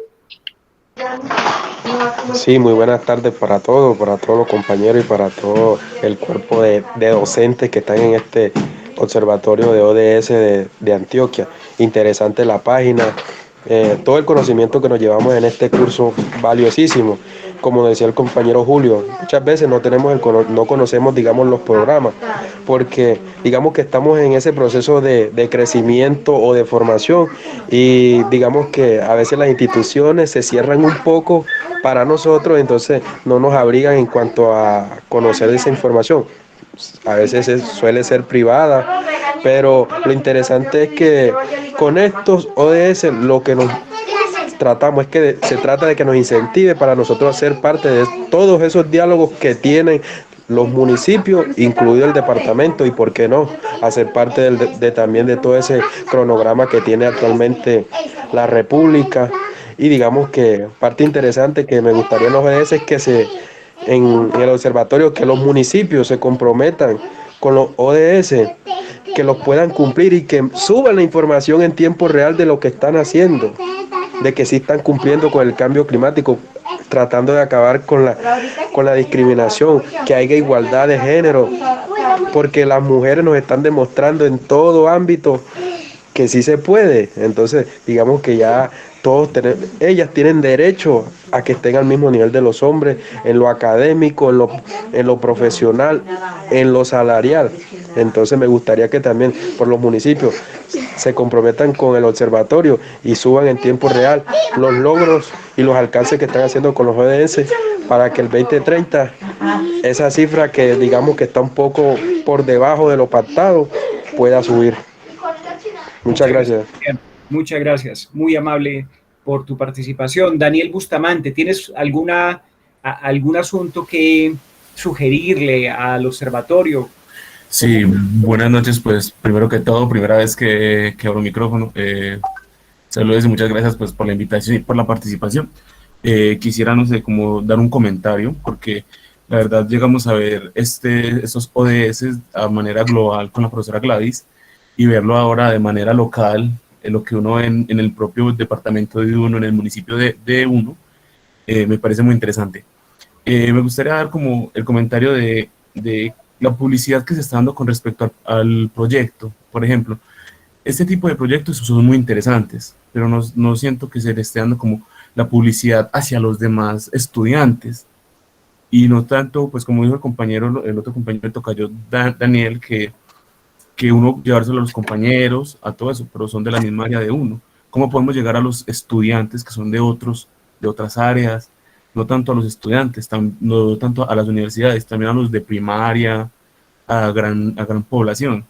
Sí, muy buenas tardes para todos los compañeros y para todo el cuerpo de docentes que están en este observatorio de ODS de Antioquia. Interesante la página, todo el conocimiento que nos llevamos en este curso valiosísimo. Como decía el compañero Julio, muchas veces no conocemos, digamos, los programas, porque digamos que estamos en ese proceso de crecimiento o de formación y digamos que a veces las instituciones se cierran un poco para nosotros, entonces no nos abrigan en cuanto a conocer esa información. A veces suele ser privada, pero lo interesante es que con estos ODS lo que nos tratamos es que se trata de que nos incentive para nosotros ser parte de todos esos diálogos que tienen los municipios, incluido el departamento, y por qué no, hacer parte también de todo ese cronograma que tiene actualmente la República. Y digamos que parte interesante que me gustaría en los ODS es que en el observatorio que los municipios se comprometan con los ODS, que los puedan cumplir y que suban la información en tiempo real de lo que están haciendo, de que sí están cumpliendo con el cambio climático, tratando de acabar con la discriminación, que haya igualdad de género, porque las mujeres nos están demostrando en todo ámbito que sí se puede. Entonces, digamos que ya ellas tienen derecho a que estén al mismo nivel de los hombres en lo académico, en lo profesional, en lo salarial. Entonces me gustaría que también por los municipios se comprometan con el observatorio y suban en tiempo real los logros y los alcances que están haciendo con los ODS para que el 2030 esa cifra que digamos que está un poco por debajo de lo pactado pueda subir. Muchas gracias.
Muchas gracias, muy amable por tu participación. Daniel Bustamante, ¿tienes algún asunto que sugerirle al observatorio?
Sí, buenas noches, pues primero que todo, primera vez que abro micrófono. Saludos y muchas gracias pues por la invitación y por la participación. Quisiera, no sé, como dar un comentario, porque la verdad llegamos a ver estos ODS a manera global con la profesora Gladys y verlo ahora de manera local, en lo que uno ve en el propio departamento de uno, en el municipio de uno, me parece muy interesante. Me gustaría dar como el comentario de la publicidad que se está dando con respecto al proyecto. Por ejemplo, este tipo de proyectos son muy interesantes, pero no siento que se le esté dando como la publicidad hacia los demás estudiantes, y no tanto, pues como dijo el otro compañero tocayo, Daniel, que uno llevárselo a los compañeros, a todo eso, pero son de la misma área de uno. ¿Cómo podemos llegar a los estudiantes que son de otras áreas? No tanto a los estudiantes, no tanto a las universidades, también a los de primaria, a gran población.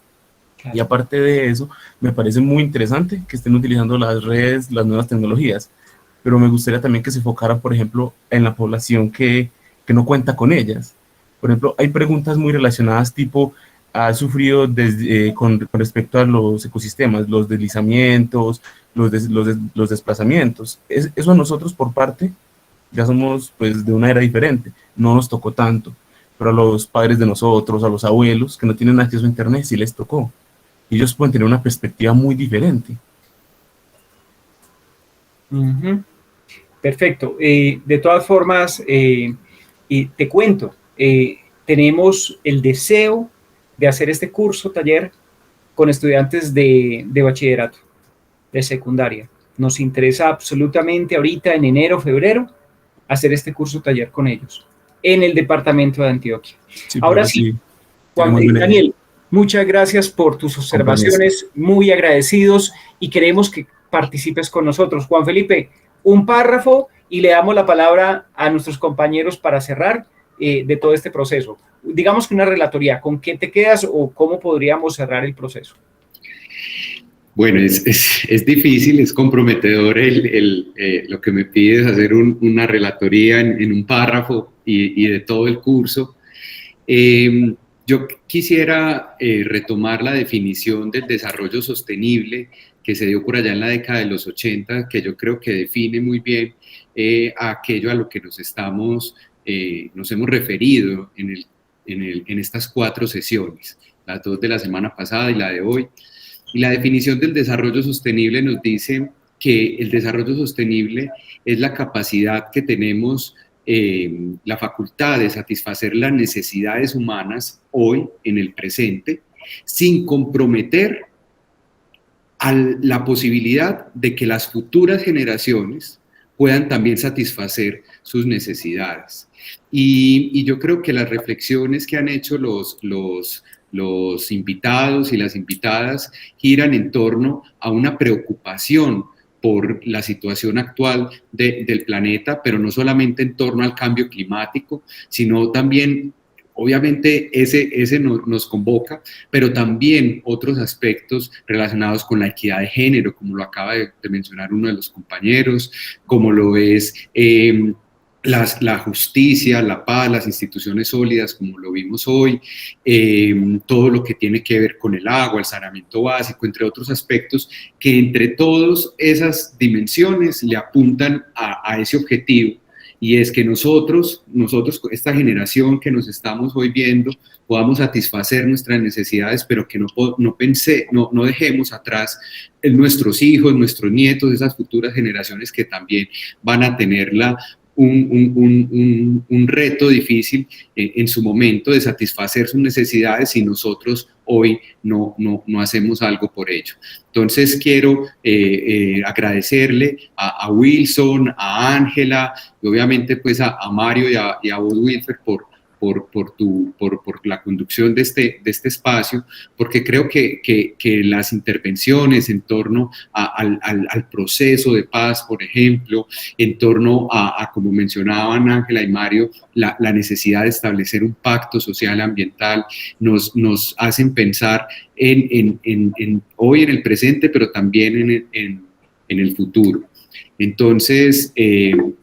Claro. Y aparte de eso, me parece muy interesante que estén utilizando las redes, las nuevas tecnologías, pero me gustaría también que se enfocara, por ejemplo, en la población que no cuenta con ellas. Por ejemplo, hay preguntas muy relacionadas tipo, ¿ha sufrido con respecto a los ecosistemas, los deslizamientos, los desplazamientos? Eso a nosotros por parte, ya somos pues de una era diferente, no nos tocó tanto, pero a los padres de nosotros, a los abuelos que no tienen acceso a internet, sí les tocó. Y ellos pueden tener una perspectiva muy diferente.
Perfecto. De todas formas, te cuento, tenemos el deseo de hacer este curso taller con estudiantes de bachillerato, de secundaria. Nos interesa absolutamente ahorita en enero, febrero, hacer este curso taller con ellos en el departamento de Antioquia. Sí, ahora sí, Daniel, muchas gracias por tus observaciones, muy agradecidos y queremos que participes con nosotros. Juan Felipe, un párrafo y le damos la palabra a nuestros compañeros para cerrar de todo este proceso. Digamos que una relatoría, ¿con qué te quedas o cómo podríamos cerrar el proceso?
Bueno, es difícil, es comprometedor lo que me pides, hacer una relatoría en un párrafo y de todo el curso. Yo quisiera retomar la definición del desarrollo sostenible que se dio por allá en la década de los 80, que yo creo que define muy bien aquello a lo que nos hemos referido en estas 4 sesiones, las 2 de la semana pasada y la de hoy. Y la definición del desarrollo sostenible nos dice que el desarrollo sostenible es la capacidad que tenemos, la facultad de satisfacer las necesidades humanas hoy, en el presente, sin comprometer la posibilidad de que las futuras generaciones puedan también satisfacer sus necesidades. Y yo creo que las reflexiones que han hecho los invitados y las invitadas giran en torno a una preocupación por la situación actual del planeta, pero no solamente en torno al cambio climático, sino también, obviamente, ese nos convoca, pero también otros aspectos relacionados con la equidad de género, como lo acaba de mencionar uno de los compañeros, como lo es la justicia, la paz, las instituciones sólidas, como lo vimos hoy, todo lo que tiene que ver con el agua, el saneamiento básico, entre otros aspectos, que entre todas esas dimensiones le apuntan a ese objetivo, y es que nosotros, esta generación que nos estamos hoy viendo, podamos satisfacer nuestras necesidades, pero que no dejemos atrás nuestros hijos, nuestros nietos, esas futuras generaciones que también van a tenerla un reto difícil en su momento de satisfacer sus necesidades si nosotros hoy no hacemos algo por ello. Entonces quiero agradecerle a Wilson, a Ángela y obviamente pues a Mario y a vos, Wilfer, por la conducción de este espacio, porque creo que las intervenciones en torno al proceso de paz, por ejemplo, en torno a como mencionaban Ángela y Mario, la necesidad de establecer un pacto social ambiental, nos hacen pensar hoy en el presente, pero también en el futuro. Entonces,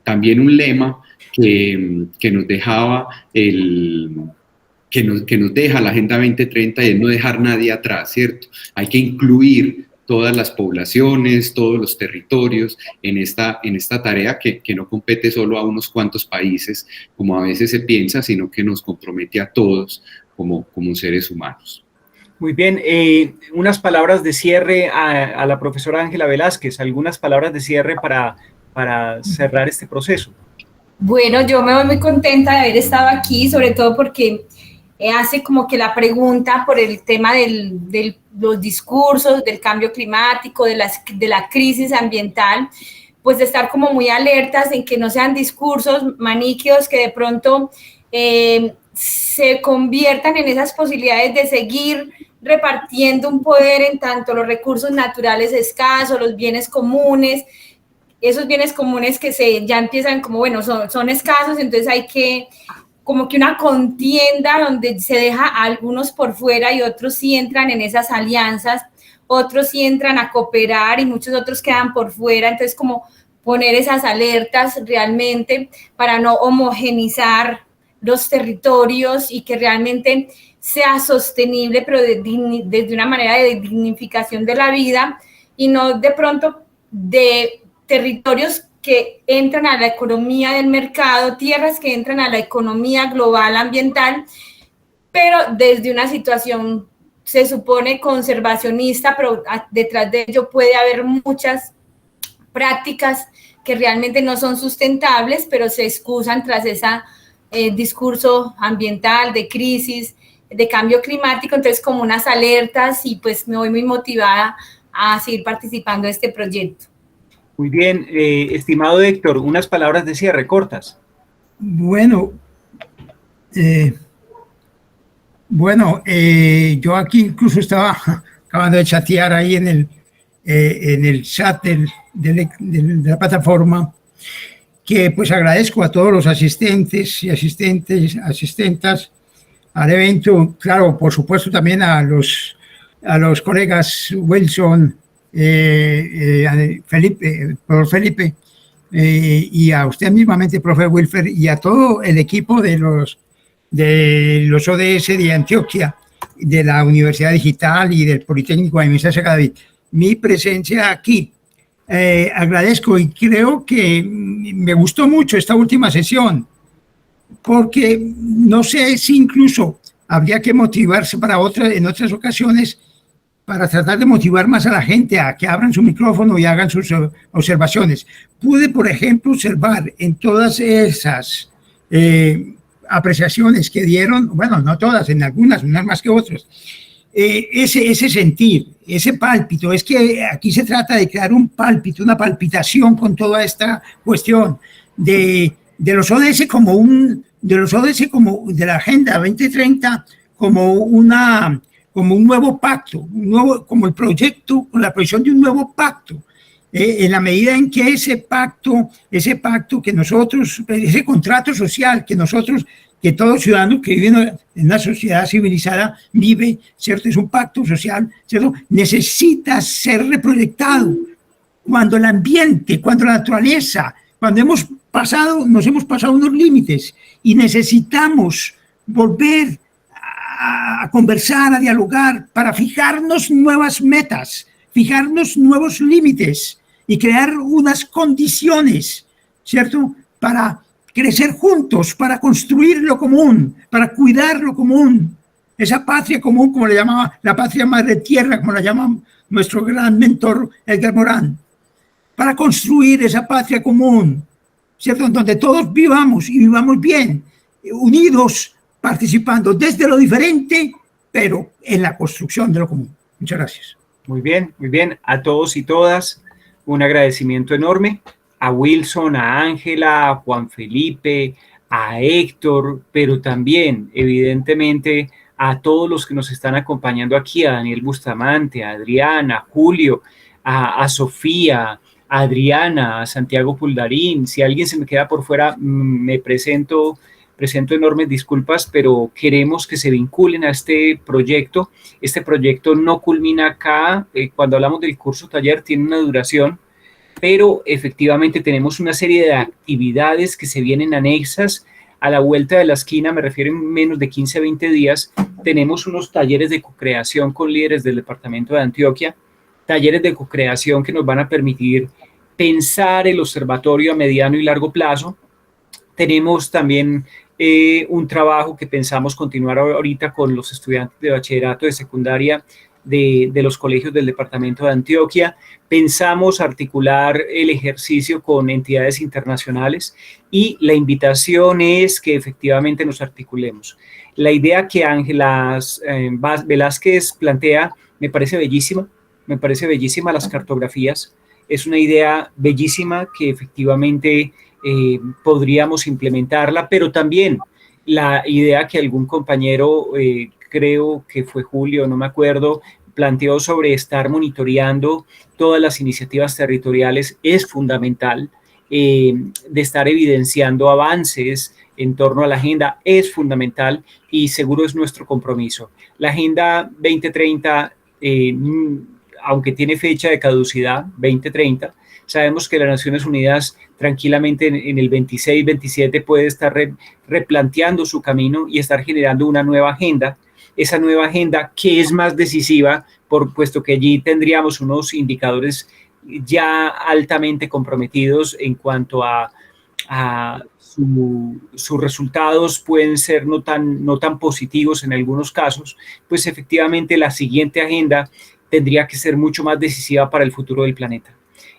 también un lema que nos dejaba que nos deja la Agenda 2030 y es no dejar nadie atrás, ¿cierto? Hay que incluir todas las poblaciones, todos los territorios en esta tarea que no compete solo a unos cuantos países, como a veces se piensa, sino que nos compromete a todos como seres humanos.
Muy bien, unas palabras de cierre a la profesora Ángela Velázquez, algunas palabras de cierre para cerrar este proceso.
Bueno, yo me voy muy contenta de haber estado aquí, sobre todo porque hace como que la pregunta por el tema de los discursos, del cambio climático, de la crisis ambiental, pues de estar como muy alertas en que no sean discursos maniqueos que de pronto se conviertan en esas posibilidades de seguir repartiendo un poder en tanto los recursos naturales escasos, los bienes comunes, esos bienes comunes que ya empiezan como, bueno, son escasos, entonces hay que, como que una contienda donde se deja a algunos por fuera y otros sí entran en esas alianzas, otros sí entran a cooperar y muchos otros quedan por fuera, entonces como poner esas alertas realmente para no homogenizar los territorios y que realmente sea sostenible, pero desde una manera de dignificación de la vida y no de pronto de territorios que entran a la economía del mercado, tierras que entran a la economía global ambiental, pero desde una situación, se supone, conservacionista, pero detrás de ello puede haber muchas prácticas que realmente no son sustentables, pero se excusan tras ese discurso ambiental, de crisis, de cambio climático, entonces como unas alertas y pues me voy muy motivada a seguir participando de este proyecto.
Muy bien, estimado Héctor, unas palabras de cierre cortas.
Bueno, yo aquí incluso estaba acabando de chatear ahí en el chat de la plataforma, que pues agradezco a todos los asistentes y asistentas al evento, claro, por supuesto también a los colegas Wilson, Felipe, y a usted mismamente, profe Wilfer, y a todo el equipo de los ODS de Antioquia, de la Universidad Digital y del Politécnico de Misa David. Mi presencia aquí. Agradezco y creo que me gustó mucho esta última sesión, porque no sé si incluso habría que motivarse en otras ocasiones para tratar de motivar más a la gente a que abran su micrófono y hagan sus observaciones. Pude, por ejemplo, observar en todas esas apreciaciones que dieron, bueno, no todas, en algunas, unas más que otras, ese sentir, ese pálpito. Es que aquí se trata de crear un pálpito, una palpitación con toda esta cuestión de los ODS como de la Agenda 2030 como un nuevo pacto, como el proyecto, con la proyección de un nuevo pacto, en la medida en que ese pacto que nosotros, ese contrato social que todo ciudadano que vive en una sociedad civilizada vive, ¿cierto? Es un pacto social, ¿cierto? Necesita ser reproyectado cuando el ambiente, cuando la naturaleza, cuando nos hemos pasado unos límites y necesitamos volver a conversar, a dialogar, para fijarnos nuevas metas, fijarnos nuevos límites y crear unas condiciones, ¿cierto? Para crecer juntos, para construir lo común, para cuidar lo común, esa patria común, como le llamaba la patria madre tierra, como la llama nuestro gran mentor Edgar Morán, para construir esa patria común, ¿cierto? Donde todos vivamos y vivamos bien, unidos, participando desde lo diferente, pero en la construcción de lo común. Muchas gracias.
Muy bien, muy bien. A todos y todas, un agradecimiento enorme. A Wilson, a Ángela, a Juan Felipe, a Héctor, pero también, evidentemente, a todos los que nos están acompañando aquí, a Daniel Bustamante, a Adriana, a Julio, a Sofía, a Adriana, a Santiago Puldarín. Si alguien se me queda por fuera, me presento enormes disculpas, pero queremos que se vinculen a este proyecto. Este proyecto no culmina acá. Cuando hablamos del curso taller, tiene una duración, pero efectivamente tenemos una serie de actividades que se vienen anexas a la vuelta de la esquina, me refiero en menos de 15 a 20 días. Tenemos unos talleres de co-creación con líderes del departamento de Antioquia, talleres de co-creación que nos van a permitir pensar el observatorio a mediano y largo plazo. Tenemos también un trabajo que pensamos continuar ahorita con los estudiantes de bachillerato de secundaria de los colegios del departamento de Antioquia. Pensamos articular el ejercicio con entidades internacionales y la invitación es que efectivamente nos articulemos. La idea que Ángela Velázquez plantea me parece bellísima las cartografías. Es una idea bellísima que efectivamente podríamos implementarla, pero también la idea que algún compañero, creo que fue Julio, no me acuerdo, planteó sobre estar monitoreando todas las iniciativas territoriales es fundamental, de estar evidenciando avances en torno a la agenda es fundamental y seguro es nuestro compromiso. La Agenda 2030, aunque tiene fecha de caducidad, 2030, sabemos que las Naciones Unidas tranquilamente en el 26, 27 puede estar replanteando su camino y estar generando una nueva agenda. Esa nueva agenda que es más decisiva, puesto que allí tendríamos unos indicadores ya altamente comprometidos en cuanto a sus resultados pueden ser no tan positivos en algunos casos, pues efectivamente la siguiente agenda tendría que ser mucho más decisiva para el futuro del planeta.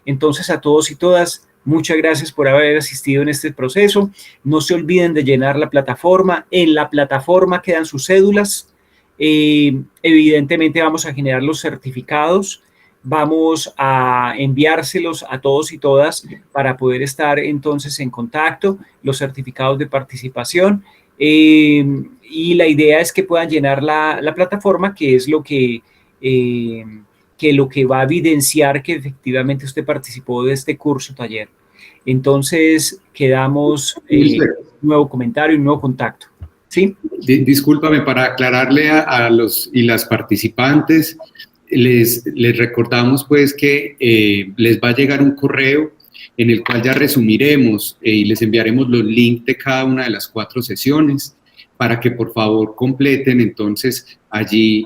Entonces, a todos y todas, muchas gracias por haber asistido en este proceso. No se olviden de llenar la plataforma. En la plataforma quedan sus cédulas. Evidentemente vamos a generar los certificados. Vamos a enviárselos a todos y todas para poder estar entonces en contacto, los certificados de participación. Y la idea es que puedan llenar la plataforma, que es lo que que lo que va a evidenciar que efectivamente usted participó de este curso taller. Entonces, quedamos un nuevo comentario y un nuevo contacto. ¿Sí?
Discúlpame, para aclararle a los y las participantes, les recordamos pues que les va a llegar un correo en el cual ya resumiremos y les enviaremos los links de cada una de las 4 sesiones para que por favor completen entonces allí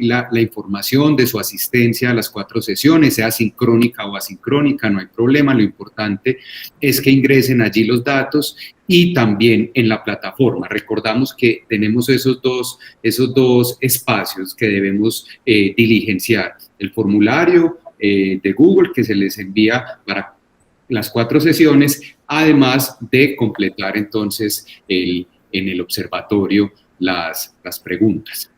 la información de su asistencia a las 4 sesiones, sea sincrónica o asincrónica, no hay problema, lo importante es que ingresen allí los datos y también en la plataforma. Recordamos que tenemos esos dos espacios que debemos diligenciar, el formulario de Google que se les envía para las 4 sesiones, además de completar entonces en el observatorio las preguntas.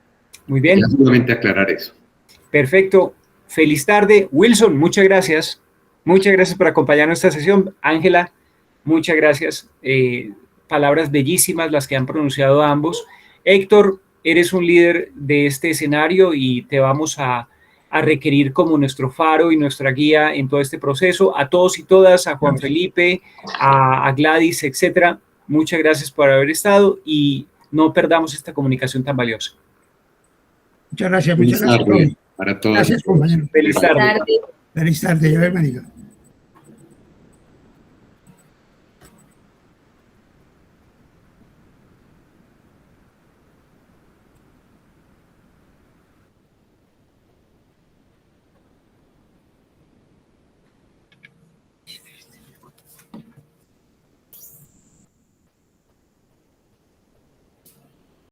Muy bien.
Solamente aclarar eso.
Perfecto. Feliz tarde. Wilson, muchas gracias. Muchas gracias por acompañarnos esta sesión. Ángela, muchas gracias. Palabras bellísimas las que han pronunciado ambos. Héctor, eres un líder de este escenario y te vamos a requerir como nuestro faro y nuestra guía en todo este proceso. A todos y todas, a Juan Felipe, a Gladys, etcétera. Muchas gracias por haber estado y no perdamos esta comunicación tan valiosa.
Muchas gracias. Muchas gracias.
Para todos.
Gracias, compañero.
Feliz tarde.
Feliz tarde. Dios bendiga.